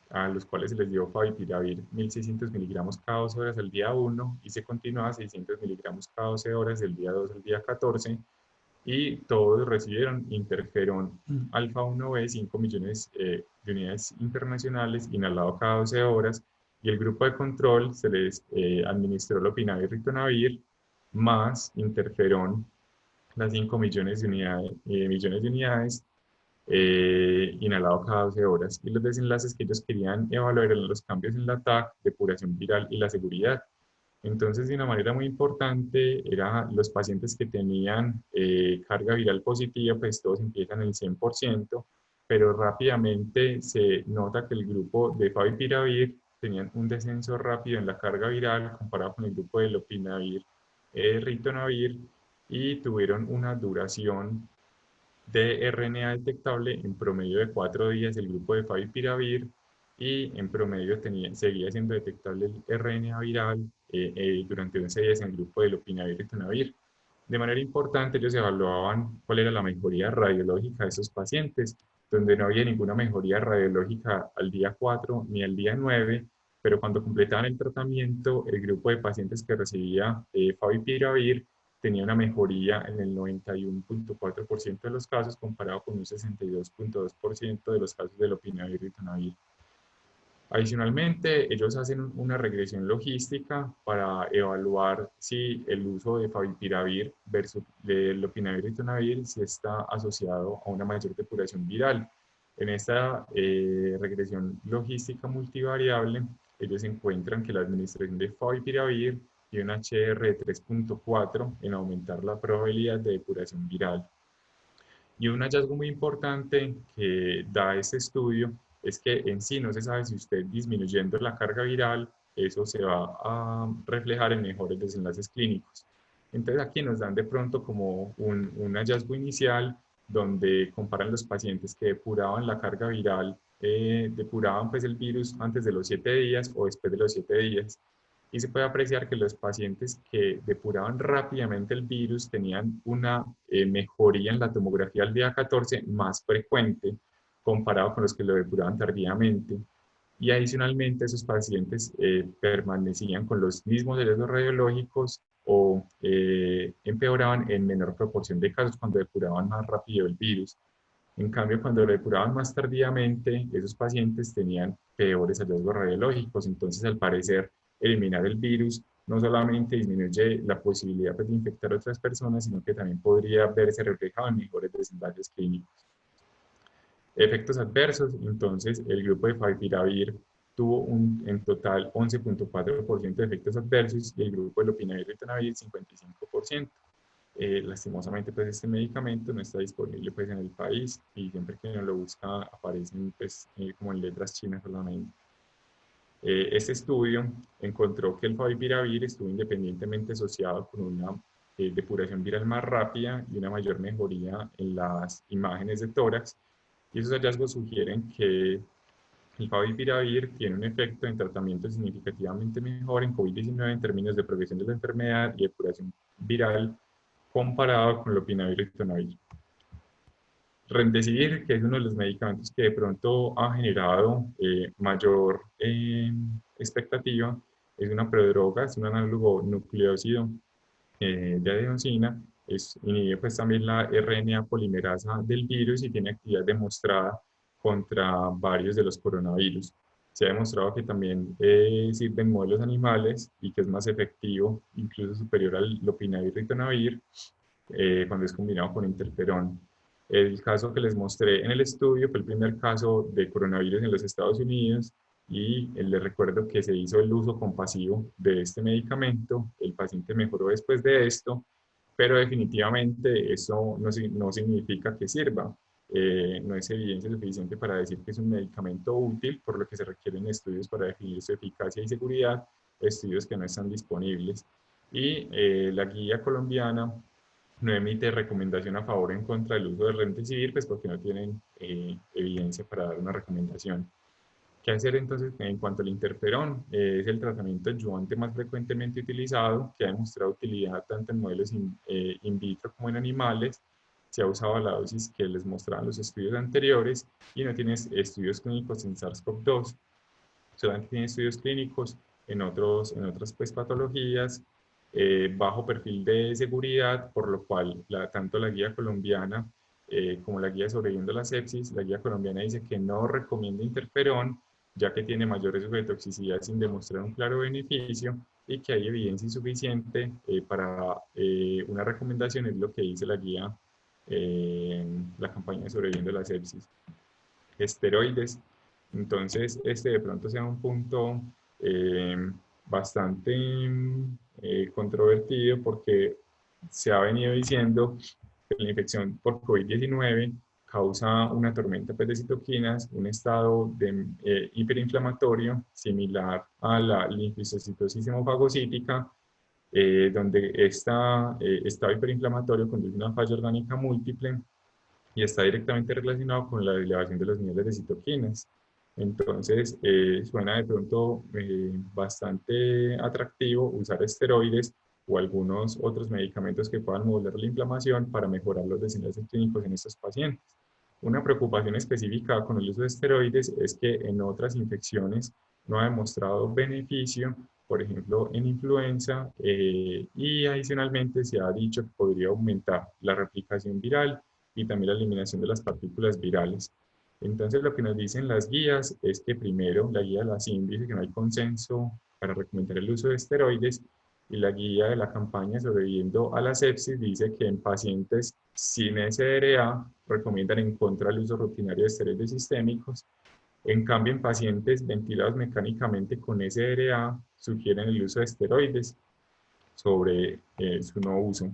a los cuales se les dio favipiravir 1.600 miligramos cada 12 horas el día 1, y se continuaba 600 miligramos cada 12 horas del día 2 al día 14, y todos recibieron interferón alfa 1B 5 millones de unidades internacionales inhalado cada 12 horas, y el grupo de control se les administró lopinavir y ritonavir más interferón las 5 millones de unidades, inhalado cada 12 horas. Y los desenlaces que ellos querían evaluar eran los cambios en la TAC, depuración viral y la seguridad. Entonces, de una manera muy importante, eran los pacientes que tenían carga viral positiva, pues todos empiezan en el 100%, pero rápidamente se nota que el grupo de favipiravir tenían un descenso rápido en la carga viral comparado con el grupo de lopinavir, ritonavir, y tuvieron una duración de RNA detectable en promedio de 4 días el grupo de favipiravir y en promedio seguía siendo detectable el RNA viral durante 11 días en el grupo de lopinavir y ritonavir. De manera importante, ellos evaluaban cuál era la mejoría radiológica de esos pacientes, donde no había ninguna mejoría radiológica al día 4 ni al día 9, pero cuando completaban el tratamiento, el grupo de pacientes que recibía favipiravir tenía una mejoría en el 91.4% de los casos comparado con un 62.2% de los casos de lopinavir y ritonavir. Adicionalmente, ellos hacen una regresión logística para evaluar si el uso de favipiravir versus de lopinavir y ritonavir si está asociado a una mayor depuración viral. En esta regresión logística multivariable, ellos encuentran que la administración de favipiravir tiene un HR de 3.4 en aumentar la probabilidad de depuración viral. Y un hallazgo muy importante que da este estudio es que en sí no se sabe si usted disminuyendo la carga viral, eso se va a reflejar en mejores desenlaces clínicos. Entonces aquí nos dan de pronto como un hallazgo inicial donde comparan los pacientes que depuraban la carga viral, depuraban pues el virus antes de los 7 días o después de los 7 días, y se puede apreciar que los pacientes que depuraban rápidamente el virus tenían una mejoría en la tomografía al día 14 más frecuente comparado con los que lo depuraban tardíamente. Y adicionalmente esos pacientes permanecían con los mismos hallazgos radiológicos o empeoraban en menor proporción de casos cuando depuraban más rápido el virus. En cambio, cuando lo depuraban más tardíamente, esos pacientes tenían peores hallazgos radiológicos. Entonces, al parecer, eliminar el virus no solamente disminuye la posibilidad pues, de infectar a otras personas, sino que también podría verse reflejado en mejores desenlaces clínicos. Efectos adversos, entonces, el grupo de favipiravir tuvo en total 11.4% de efectos adversos y el grupo de lopinavir y ritonavir 55%. Lastimosamente, pues este medicamento no está disponible pues en el país y siempre que uno lo busca aparecen pues como en letras chinas solamente. Este estudio encontró que el favipiravir estuvo independientemente asociado con una depuración viral más rápida y una mayor mejoría en las imágenes de tórax, y esos hallazgos sugieren que el favipiravir tiene un efecto en tratamiento significativamente mejor en COVID-19 en términos de progresión de la enfermedad y depuración viral comparado con lopinavir y ritonavir. Remdesivir, que es uno de los medicamentos que de pronto ha generado mayor expectativa, es una prodroga, es un análogo nucleócido de adenosina, inhibe pues también la RNA polimerasa del virus y tiene actividad demostrada contra varios de los coronavirus. Se ha demostrado que también sirve en modelos animales y que es más efectivo, incluso superior al lopinavir ritonavir, cuando es combinado con interferón. El caso que les mostré en el estudio fue el primer caso de coronavirus en los Estados Unidos y les recuerdo que se hizo el uso compasivo de este medicamento. El paciente mejoró después de esto, pero definitivamente eso no significa que sirva. No es evidencia suficiente para decir que es un medicamento útil, por lo que se requieren estudios para definir su eficacia y seguridad, estudios que no están disponibles. Y la guía colombiana no emite recomendación a favor o en contra del uso del remdesivir, pues porque no tienen evidencia para dar una recomendación. ¿Qué hacer entonces en cuanto al interferón? Es el tratamiento adyuvante más frecuentemente utilizado, que ha demostrado utilidad tanto en modelos in vitro como en animales. Se ha usado a la dosis que les mostraban los estudios anteriores y no tiene estudios clínicos en SARS-CoV-2. Solamente tiene estudios clínicos en otras pues, patologías, bajo perfil de seguridad, por lo cual tanto la guía colombiana como la guía sobreviviendo a la sepsis, la guía colombiana dice que no recomienda interferón, ya que tiene mayor riesgo de toxicidad sin demostrar un claro beneficio y que hay evidencia insuficiente para una recomendación, es lo que dice la guía la campaña de sobreviviendo a la sepsis. Esteroides. Entonces, este de pronto sea un punto bastante controvertido porque se ha venido diciendo que la infección por COVID-19 causa una tormenta pues, de citoquinas, un estado de, hiperinflamatorio similar a la linfocitosis hemofagocítica, donde este estado hiperinflamatorio conduce a una falla orgánica múltiple y está directamente relacionado con la elevación de los niveles de citoquinas. Entonces, suena de pronto bastante atractivo usar esteroides o algunos otros medicamentos que puedan modular la inflamación para mejorar los desenlaces clínicos en estos pacientes. Una preocupación específica con el uso de esteroides es que en otras infecciones no ha demostrado beneficio, por ejemplo en influenza, y adicionalmente se ha dicho que podría aumentar la replicación viral y también la eliminación de las partículas virales. Entonces, lo que nos dicen las guías es que primero, la guía de la CIN dice que no hay consenso para recomendar el uso de esteroides y la guía de la campaña Sobreviviendo a la Sepsis dice que en pacientes sin SDRA recomiendan en contra el uso rutinario de esteroides sistémicos. En cambio, en pacientes ventilados mecánicamente con SDRA sugieren el uso de esteroides sobre su no uso.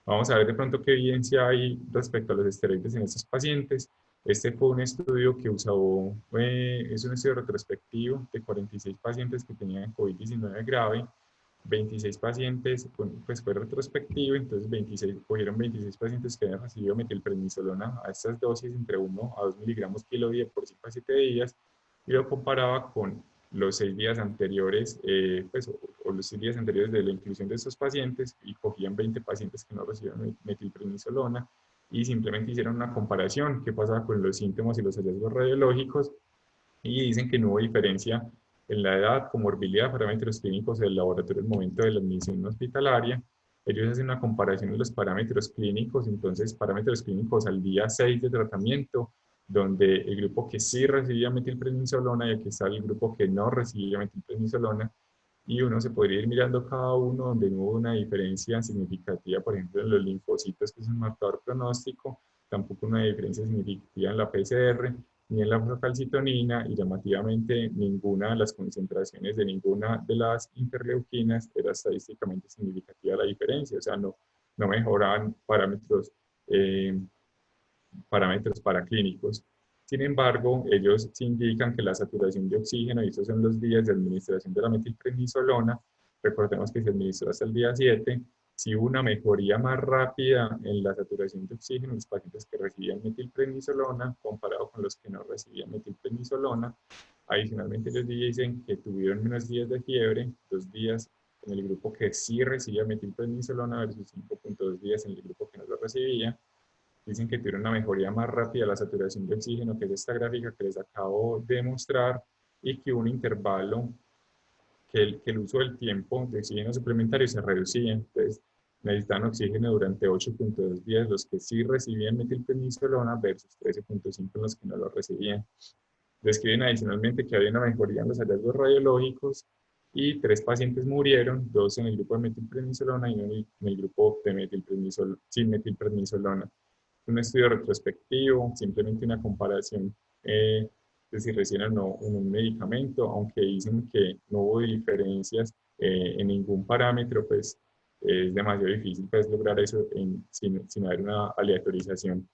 Vamos a ver de pronto qué evidencia hay respecto a los esteroides en estos pacientes. Este fue un estudio que usó, es un estudio retrospectivo de 46 pacientes que tenían COVID-19 grave, 26 pacientes, pues fue retrospectivo, entonces cogieron 26 pacientes que habían recibido metilprednisolona a estas dosis entre 1 a 2 miligramos kilo día por 5 a 7 días y lo comparaba con los 6 días anteriores, pues, o los 6 días anteriores de la inclusión de estos pacientes y cogían 20 pacientes que no recibían metilprednisolona y simplemente hicieron una comparación, qué pasaba con los síntomas y los hallazgos radiológicos y dicen que no hubo diferencia en la edad, comorbilidad, parámetros clínicos del laboratorio al momento de la admisión hospitalaria. Ellos hacen una comparación de los parámetros clínicos, entonces parámetros clínicos al día 6 de tratamiento, donde el grupo que sí recibía metilprednisolona y aquí está el grupo que no recibía metilprednisolona, y uno se podría ir mirando cada uno donde no hubo una diferencia significativa, por ejemplo, en los linfocitos, que es un marcador pronóstico, tampoco una diferencia significativa en la PCR, ni en la procalcitonina, y llamativamente ninguna de las concentraciones de ninguna de las interleuquinas era estadísticamente significativa la diferencia, o sea, no mejoraban parámetros paraclínicos. Sin embargo, ellos sí indican que la saturación de oxígeno, y estos son los días de administración de la metilprednisolona, recordemos que se administró hasta el día 7, si hubo una mejoría más rápida en la saturación de oxígeno en los pacientes que recibían metilprednisolona comparado con los que no recibían metilprednisolona. Adicionalmente, ellos dicen que tuvieron menos días de fiebre, 2 días en el grupo que sí recibía metilprednisolona versus 5.2 días en el grupo que no lo recibía. Dicen que tiene una mejoría más rápida la saturación de oxígeno, que es esta gráfica que les acabo de mostrar, y que un intervalo, que el uso del tiempo de oxígeno suplementario se reducía. Entonces, necesitan oxígeno durante 8.2 días los que sí recibían metilprednisolona versus 13.5 los que no lo recibían. Describen adicionalmente que había una mejoría en los hallazgos radiológicos y 3 pacientes murieron, 2 en el grupo de metilprednisolona y 1 en el grupo de sin metilprednisolona. Un estudio retrospectivo, simplemente una comparación de si reciben o no un medicamento, aunque dicen que no hubo diferencias en ningún parámetro, pues es demasiado difícil pues, lograr eso sin haber una aleatorización.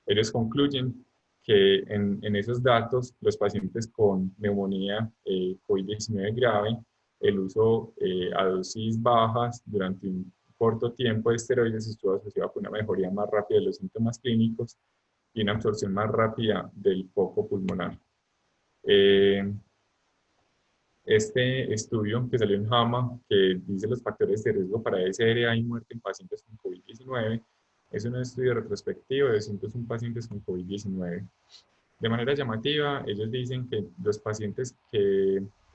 Ellos concluyen que en esos datos, los pacientes con neumonía COVID-19 grave, el uso a dosis bajas durante un corto tiempo de esteroides estuvo asociado con una mejoría más rápida de los síntomas clínicos y una absorción más rápida del foco pulmonar. Este estudio que salió en JAMA, que dice los factores de riesgo para SRA y muerte en pacientes con COVID-19, es un estudio retrospectivo de 201 pacientes con COVID-19. De manera llamativa, ellos dicen que los pacientes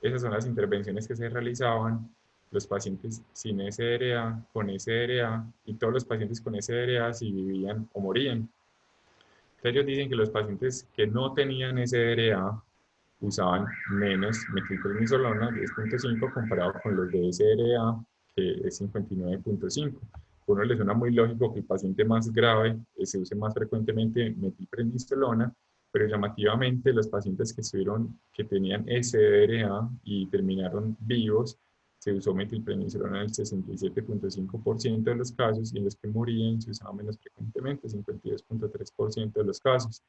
esas son las intervenciones que se realizaban, los pacientes sin SRA, con SRA, y todos los pacientes con SRA si vivían o morían. Ellos dicen que los pacientes que no tenían SRA usaban menos metilprednisolona, 10.5, comparado con los de SRA, que es 59.5. uno le suena muy lógico que el paciente más grave se use más frecuentemente metilprednisolona, pero llamativamente los pacientes que tenían SDRA y terminaron vivos, se usó metilprednisolona en el 67.5% de los casos, y en los que morían se usaba menos frecuentemente, 52.3% de los casos.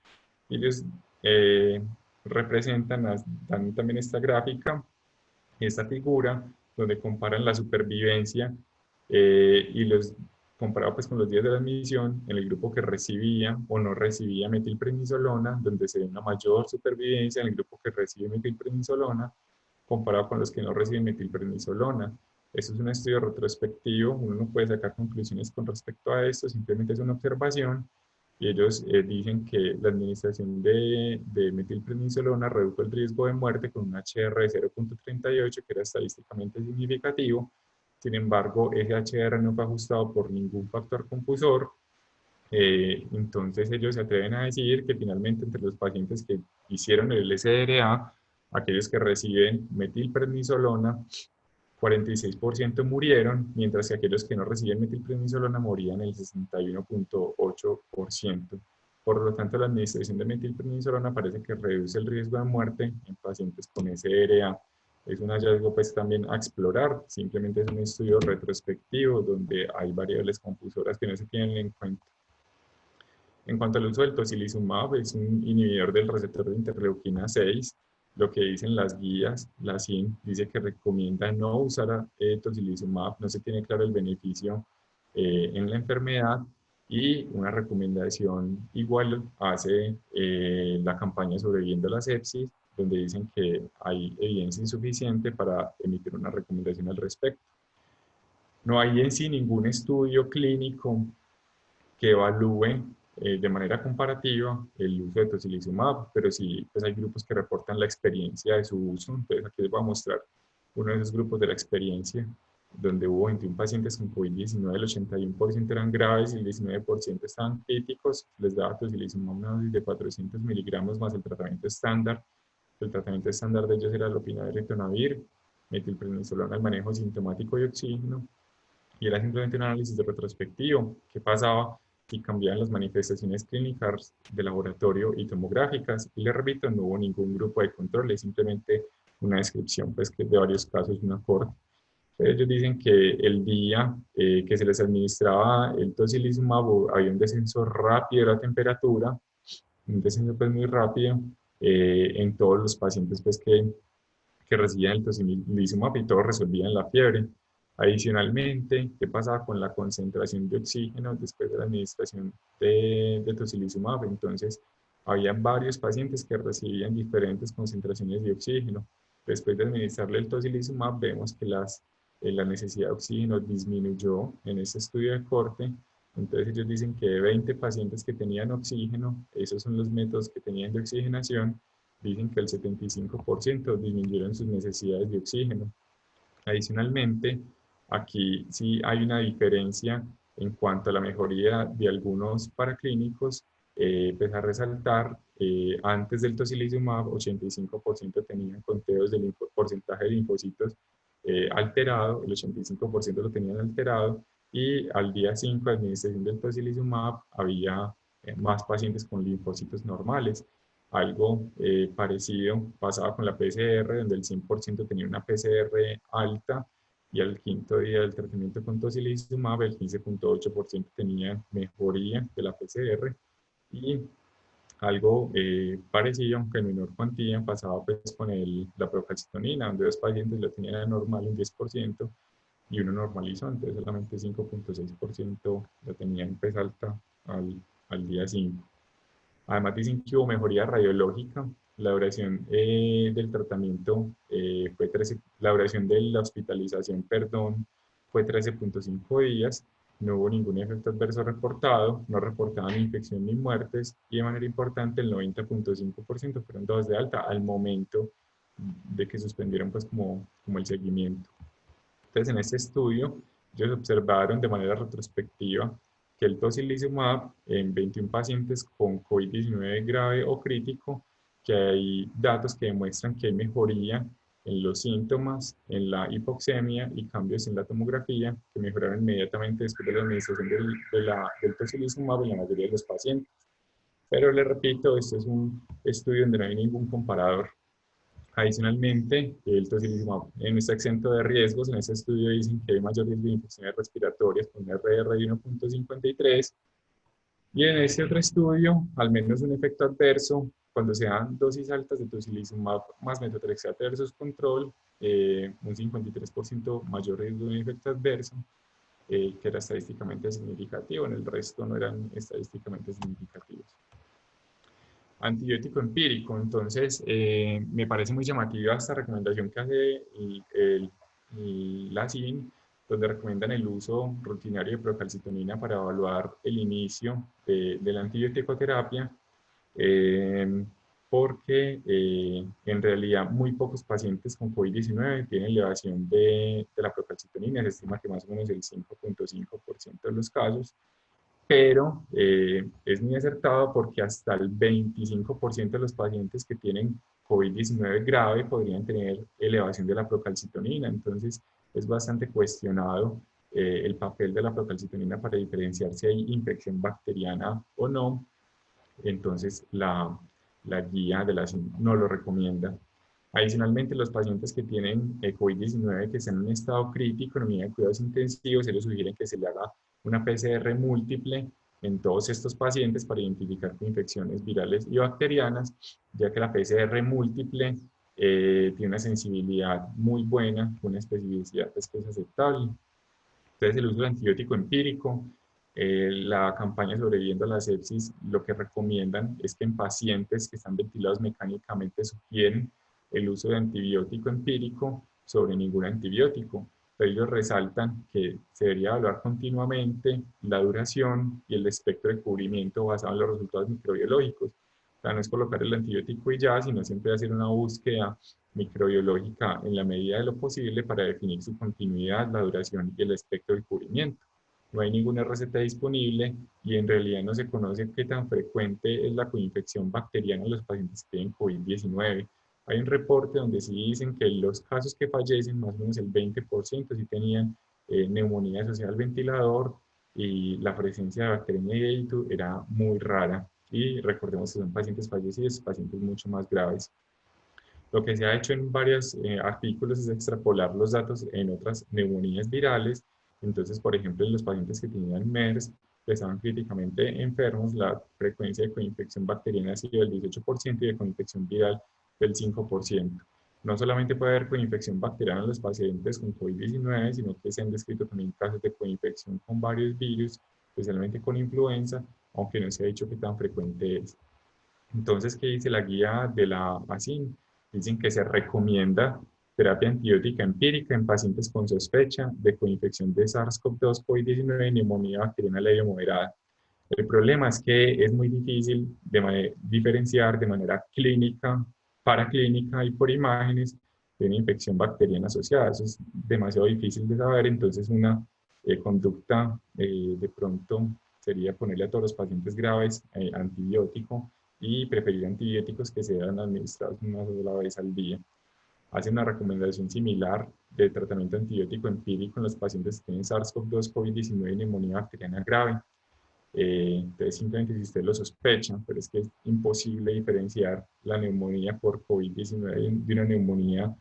Y ellos representan, dan también esta gráfica, esta figura, donde comparan la supervivencia y los comparado pues con los días de la admisión en el grupo que recibía o no recibía metilprednisolona, donde se ve una mayor supervivencia en el grupo que recibe metilprednisolona, comparado con los que no reciben metilprednisolona. Eso es un estudio retrospectivo, uno no puede sacar conclusiones con respecto a esto, simplemente es una observación, y ellos dicen que la administración de metilprednisolona redujo el riesgo de muerte con un HR de 0.38, que era estadísticamente significativo. Sin embargo, ese HR no fue ajustado por ningún factor compulsor. Entonces ellos se atreven a decir que finalmente entre los pacientes que hicieron el SDRA, aquellos que reciben metilprednisolona, 46% murieron, mientras que aquellos que no reciben metilprednisolona morían el 61.8%. Por lo tanto, la administración de metilprednisolona parece que reduce el riesgo de muerte en pacientes con SDRA. Es un hallazgo pues también a explorar, simplemente es un estudio retrospectivo donde hay variables confusoras que no se tienen en cuenta. En cuanto al uso del tocilizumab, es un inhibidor del receptor de interleuquina 6. Lo que dicen las guías, la CIN dice que recomienda no usar tocilizumab, no se tiene claro el beneficio en la enfermedad, y una recomendación igual hace la campaña Sobreviviendo a la sepsis, donde dicen que hay evidencia insuficiente para emitir una recomendación al respecto. No hay en sí ningún estudio clínico que evalúe de manera comparativa el uso de tocilizumab, pero sí pues hay grupos que reportan la experiencia de su uso. Entonces aquí les voy a mostrar uno de esos grupos de la experiencia, donde hubo 21 pacientes con COVID-19, el 81% eran graves y el 19% estaban críticos. Les daba tocilizumab una dosis de 400 miligramos más el tratamiento estándar. El tratamiento estándar de ellos era lopinavir y ritonavir, metilprednisolona al manejo sintomático de oxígeno, y era simplemente un análisis de retrospectivo. ¿Qué pasaba si cambiaban las manifestaciones clínicas de laboratorio y tomográficas? Y les repito, no hubo ningún grupo de control, es simplemente una descripción pues, que de varios casos, una corte. Ellos dicen que el día que se les administraba el tocilizumab había un descenso rápido de la temperatura, un descenso pues muy rápido en todos los pacientes pues que recibían el tocilizumab, y todos resolvían la fiebre. Adicionalmente, ¿qué pasaba con la concentración de oxígeno después de la administración de tocilizumab? Entonces, había varios pacientes que recibían diferentes concentraciones de oxígeno. Después de administrarle el tocilizumab, vemos que la necesidad de oxígeno disminuyó en este estudio de corte. Entonces ellos dicen que de 20 pacientes que tenían oxígeno, esos son los métodos que tenían de oxigenación, dicen que el 75% disminuyeron sus necesidades de oxígeno. Adicionalmente, aquí sí hay una diferencia en cuanto a la mejoría de algunos paraclínicos. Pues a resaltar, antes del tocilizumab, 85% tenían conteos del porcentaje de linfocitos alterado, el 85% lo tenían alterado, y al día 5 de administración del tocilizumab había más pacientes con linfocitos normales. Algo parecido pasaba con la PCR, donde el 100% tenía una PCR alta, y al quinto día del tratamiento con tocilizumab el 15.8% tenía mejoría de la PCR, y algo parecido, aunque en menor cuantía, pasaba pues con la procalcitonina, donde dos pacientes lo tenían normal un 10% y uno normalizó, entonces solamente 5.6% lo tenían pues alta al día 5. Además dicen que hubo mejoría radiológica. La duración del tratamiento la duración de la hospitalización, perdón, fue 13.5 días. No hubo ningún efecto adverso reportado, no reportaban ni infección ni muertes, y de manera importante el 90.5% fueron dados de alta al momento de que suspendieron pues como el seguimiento. Entonces, en este estudio, ellos observaron de manera retrospectiva que el tocilizumab en 21 pacientes con COVID-19 grave o crítico, que hay datos que demuestran que hay mejoría en los síntomas, en la hipoxemia y cambios en la tomografía que mejoraron inmediatamente después de la administración del tocilizumab en la mayoría de los pacientes. Pero le repito, este es un estudio donde no hay ningún comparador. Adicionalmente, el tocilizumab no está exento de riesgos. En este estudio dicen que hay mayor riesgo de infecciones respiratorias con un RR de 1.53. Y en este otro estudio, al menos un efecto adverso, cuando se dan dosis altas de tocilizumab más metotrexato versus control, un 53% mayor riesgo de un efecto adverso, que era estadísticamente significativo. En el resto no eran estadísticamente significativos. Antibiótico empírico. Entonces, me parece muy llamativa esta recomendación que hace la CIN, donde recomiendan el uso rutinario de procalcitonina para evaluar el inicio de la antibioticoterapia, porque en realidad muy pocos pacientes con COVID-19 tienen elevación de la procalcitonina. Se estima que más o menos el 5.5% de los casos, pero es muy acertado porque hasta el 25% de los pacientes que tienen COVID-19 grave podrían tener elevación de la procalcitonina. Entonces, es bastante cuestionado el papel de la procalcitonina para diferenciar si hay infección bacteriana o no. Entonces, la guía de la CIN no lo recomienda. Adicionalmente, los pacientes que tienen COVID-19 que están en un estado crítico en unidad de cuidados intensivos, se les sugiere que se le haga una PCR múltiple en todos estos pacientes para identificar infecciones virales y bacterianas, ya que la PCR múltiple tiene una sensibilidad muy buena, una especificidad pues, que es aceptable. Entonces, el uso de antibiótico empírico, la campaña Sobreviviendo a la sepsis, lo que recomiendan es que en pacientes que están ventilados mecánicamente sugieren el uso de antibiótico empírico sobre ningún antibiótico. Pero ellos resaltan que se debería evaluar continuamente la duración y el espectro de cubrimiento basado en los resultados microbiológicos. O sea, no es colocar el antibiótico y ya, sino siempre hacer una búsqueda microbiológica en la medida de lo posible para definir su continuidad, la duración y el espectro de cubrimiento. No hay ninguna receta disponible y en realidad no se conoce qué tan frecuente es la coinfección bacteriana en los pacientes que tienen COVID-19. Hay un reporte donde sí dicen que los casos que fallecen, más o menos el 20% sí tenían neumonía asociada al ventilador y la presencia de bacteria editu era muy rara. Y recordemos que son pacientes fallecidos, pacientes mucho más graves. Lo que se ha hecho en varios artículos es extrapolar los datos en otras neumonías virales. Entonces, por ejemplo, en los pacientes que tenían MERS, que estaban críticamente enfermos, la frecuencia de coinfección bacteriana ha sido del 18% y de coinfección viral del 5%. No solamente puede haber coinfección bacteriana en los pacientes con COVID-19, sino que se han descrito también casos de coinfección con varios virus, especialmente con influenza, aunque no se ha dicho qué tan frecuente es. Entonces, ¿qué dice la guía de la ASIN? Dicen que se recomienda terapia antibiótica empírica en pacientes con sospecha de coinfección de SARS-CoV-2, COVID-19 y neumonía bacteriana leve o moderada. El problema es que es muy difícil diferenciar de manera clínica, paraclínica y por imágenes de una infección bacteriana asociada. Eso es demasiado difícil de saber, entonces una conducta de pronto sería ponerle a todos los pacientes graves antibiótico y preferir antibióticos que sean administrados una sola vez al día. Hace una recomendación similar de tratamiento antibiótico empírico en los pacientes que tienen SARS-CoV-2, COVID-19 y neumonía bacteriana grave. Entonces, simplemente si usted lo sospecha, pero es que es imposible diferenciar la neumonía por COVID-19 de una neumonía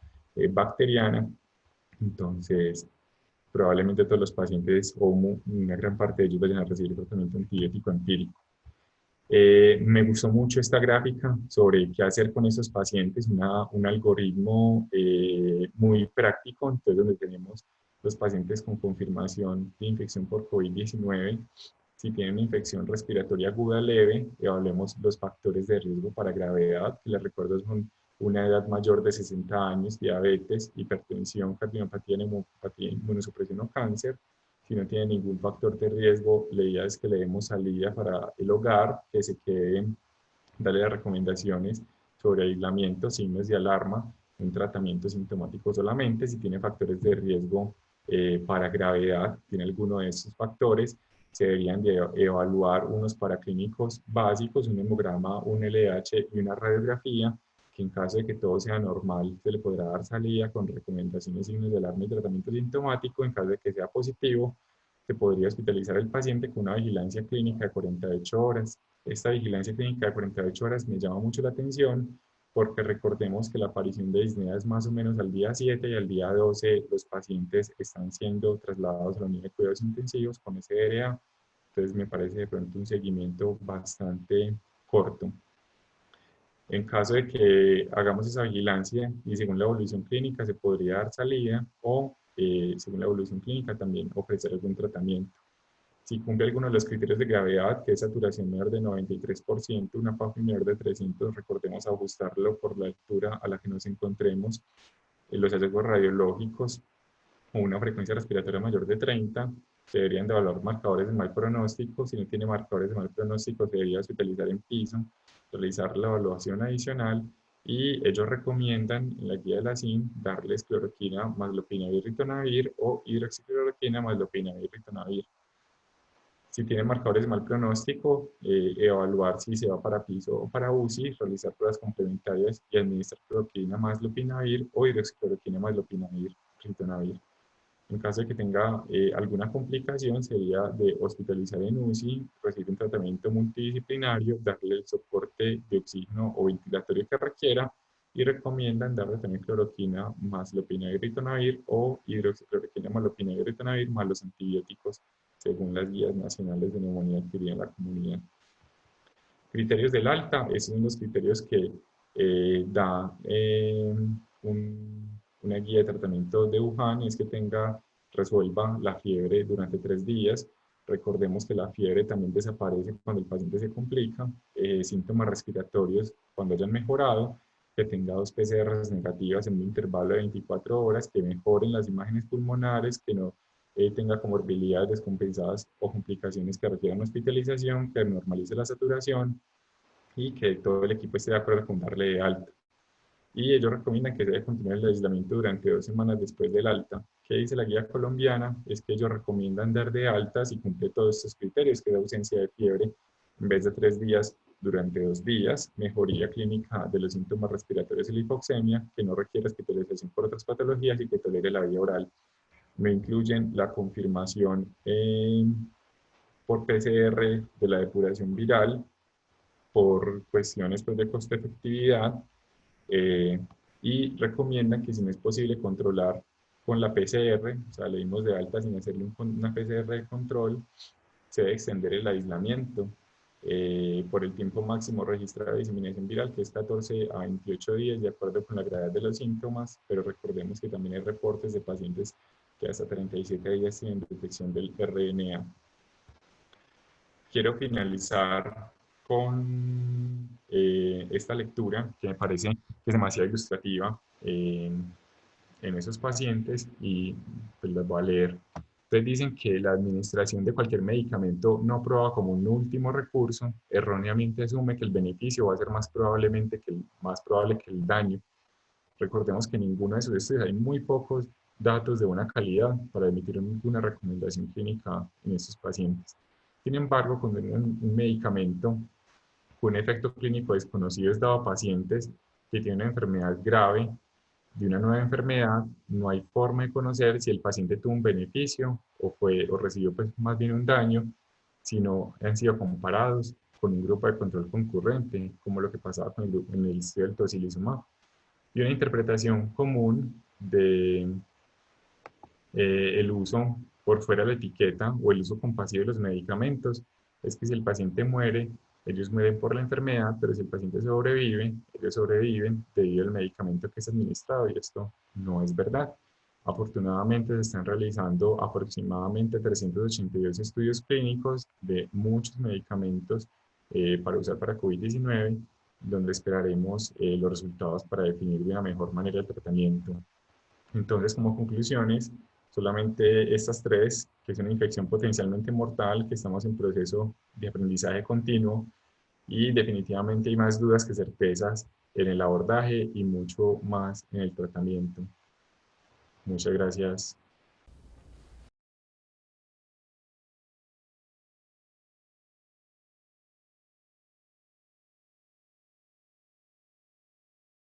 bacteriana, entonces probablemente todos los pacientes o una gran parte de ellos vayan a recibir tratamiento antibiótico empírico. Me gustó mucho esta gráfica sobre qué hacer con esos pacientes, un algoritmo muy práctico, entonces donde tenemos los pacientes con confirmación de infección por COVID-19. Si tienen una infección respiratoria aguda leve, evaluemos los factores de riesgo para gravedad, que les recuerdo son una edad mayor de 60 años, diabetes, hipertensión, cardiopatía, neumopatía, inmunosupresión o cáncer. Si no tiene ningún factor de riesgo, la idea es que le demos salida para el hogar, que se quede, darle las recomendaciones sobre aislamiento, signos de alarma, un tratamiento sintomático solamente. Si tiene factores de riesgo para gravedad, tiene alguno de estos factores, se deberían de evaluar unos paraclínicos básicos, un hemograma, un LDH y una radiografía, que en caso de que todo sea normal, se le podrá dar salida con recomendaciones, signos de alarma y tratamiento sintomático. En caso de que sea positivo, se podría hospitalizar al paciente con una vigilancia clínica de 48 horas. Esta vigilancia clínica de 48 horas me llama mucho la atención porque recordemos que la aparición de disnea es más o menos al día 7 y al día 12 los pacientes están siendo trasladados a la unidad de cuidados intensivos con SDRA. Entonces me parece de pronto un seguimiento bastante corto. En caso de que hagamos esa vigilancia y según la evolución clínica se podría dar salida o según la evolución clínica también ofrecer algún tratamiento. Si cumple alguno de los criterios de gravedad, que es saturación menor de 93%, una PAFI menor de 300, recordemos ajustarlo por la altura a la que nos encontremos, los hallazgos radiológicos o una frecuencia respiratoria mayor de 30, se deberían de evaluar marcadores de mal pronóstico. Si no tiene marcadores de mal pronóstico, se debería hospitalizar en piso, realizar la evaluación adicional y ellos recomiendan en la guía de la SIN darles cloroquina más lopinavir ritonavir o hidroxicloroquina más lopinavir ritonavir. Si tiene marcadores de mal pronóstico, evaluar si se va para piso o para UCI, realizar pruebas complementarias y administrar cloroquina más lopinavir o hidroxicloroquina más lopinavir ritonavir. En caso de que tenga alguna complicación, sería de hospitalizar en UCI, recibir un tratamiento multidisciplinario, darle el soporte de oxígeno o ventilatorio que requiera y recomiendan darle también cloroquina más lopinavir ritonavir o hidroxicloroquina más lopinavir ritonavir más los antibióticos según las guías nacionales de neumonía adquirida en la comunidad. Criterios del alta, esos son los criterios que da una guía de tratamiento de Wuhan, es que resuelva la fiebre durante 3 días. Recordemos que la fiebre también desaparece cuando el paciente se complica, síntomas respiratorios cuando hayan mejorado, que tenga 2 PCRs negativas en un intervalo de 24 horas, que mejoren las imágenes pulmonares, que no tenga comorbilidades descompensadas o complicaciones que requieran hospitalización, que normalice la saturación y que todo el equipo esté de acuerdo con darle de alta. Y ellos recomiendan que se debe continuar el aislamiento durante 2 semanas después del alta. ¿Qué dice la guía colombiana? Es que ellos recomiendan dar de alta si cumple todos estos criterios, que es ausencia de fiebre en vez de 3 días durante 2 días, mejoría clínica de los síntomas respiratorios y la hipoxemia, que no requiere hospitalización por otras patologías y que tolere la vía oral. No incluyen la confirmación por PCR de la depuración viral por cuestiones pues, de costo-efectividad y recomiendan que si no es posible controlar con la PCR, o sea, le dimos de alta sin hacerle una PCR de control, se debe extender el aislamiento por el tiempo máximo registrado de diseminación viral, que es 14 a 28 días, de acuerdo con la gravedad de los síntomas, pero recordemos que también hay reportes de pacientes que hasta 37 días tienen detección del RNA. Quiero finalizar con esta lectura que me parece que es demasiado ilustrativa en esos pacientes y pues las voy a leer. Entonces dicen que la administración de cualquier medicamento no aprobado como un último recurso erróneamente asume que el beneficio va a ser más probable que el daño. Recordemos que ninguno de esos estudios hay muy pocos datos de buena calidad para emitir una recomendación clínica en estos pacientes. Sin embargo, cuando un medicamento con un efecto clínico desconocido es dado a pacientes que tienen una enfermedad grave de una nueva enfermedad, no hay forma de conocer si el paciente tuvo un beneficio o recibió pues, más bien un daño, sino han sido comparados con un grupo de control concurrente, como lo que pasaba con en el estudio del tocilizumab. Y una interpretación común de el uso por fuera de la etiqueta o el uso compasivo de los medicamentos es que si el paciente muere, ellos mueren por la enfermedad, pero si el paciente sobrevive, ellos sobreviven debido al medicamento que es administrado y esto no es verdad. Afortunadamente se están realizando aproximadamente 382 estudios clínicos de muchos medicamentos para usar para COVID-19, donde esperaremos los resultados para definir de una mejor manera el tratamiento. Entonces, como conclusiones, solamente estas 3, que es una infección potencialmente mortal, que estamos en proceso de aprendizaje continuo y definitivamente hay más dudas que certezas en el abordaje y mucho más en el tratamiento. Muchas gracias.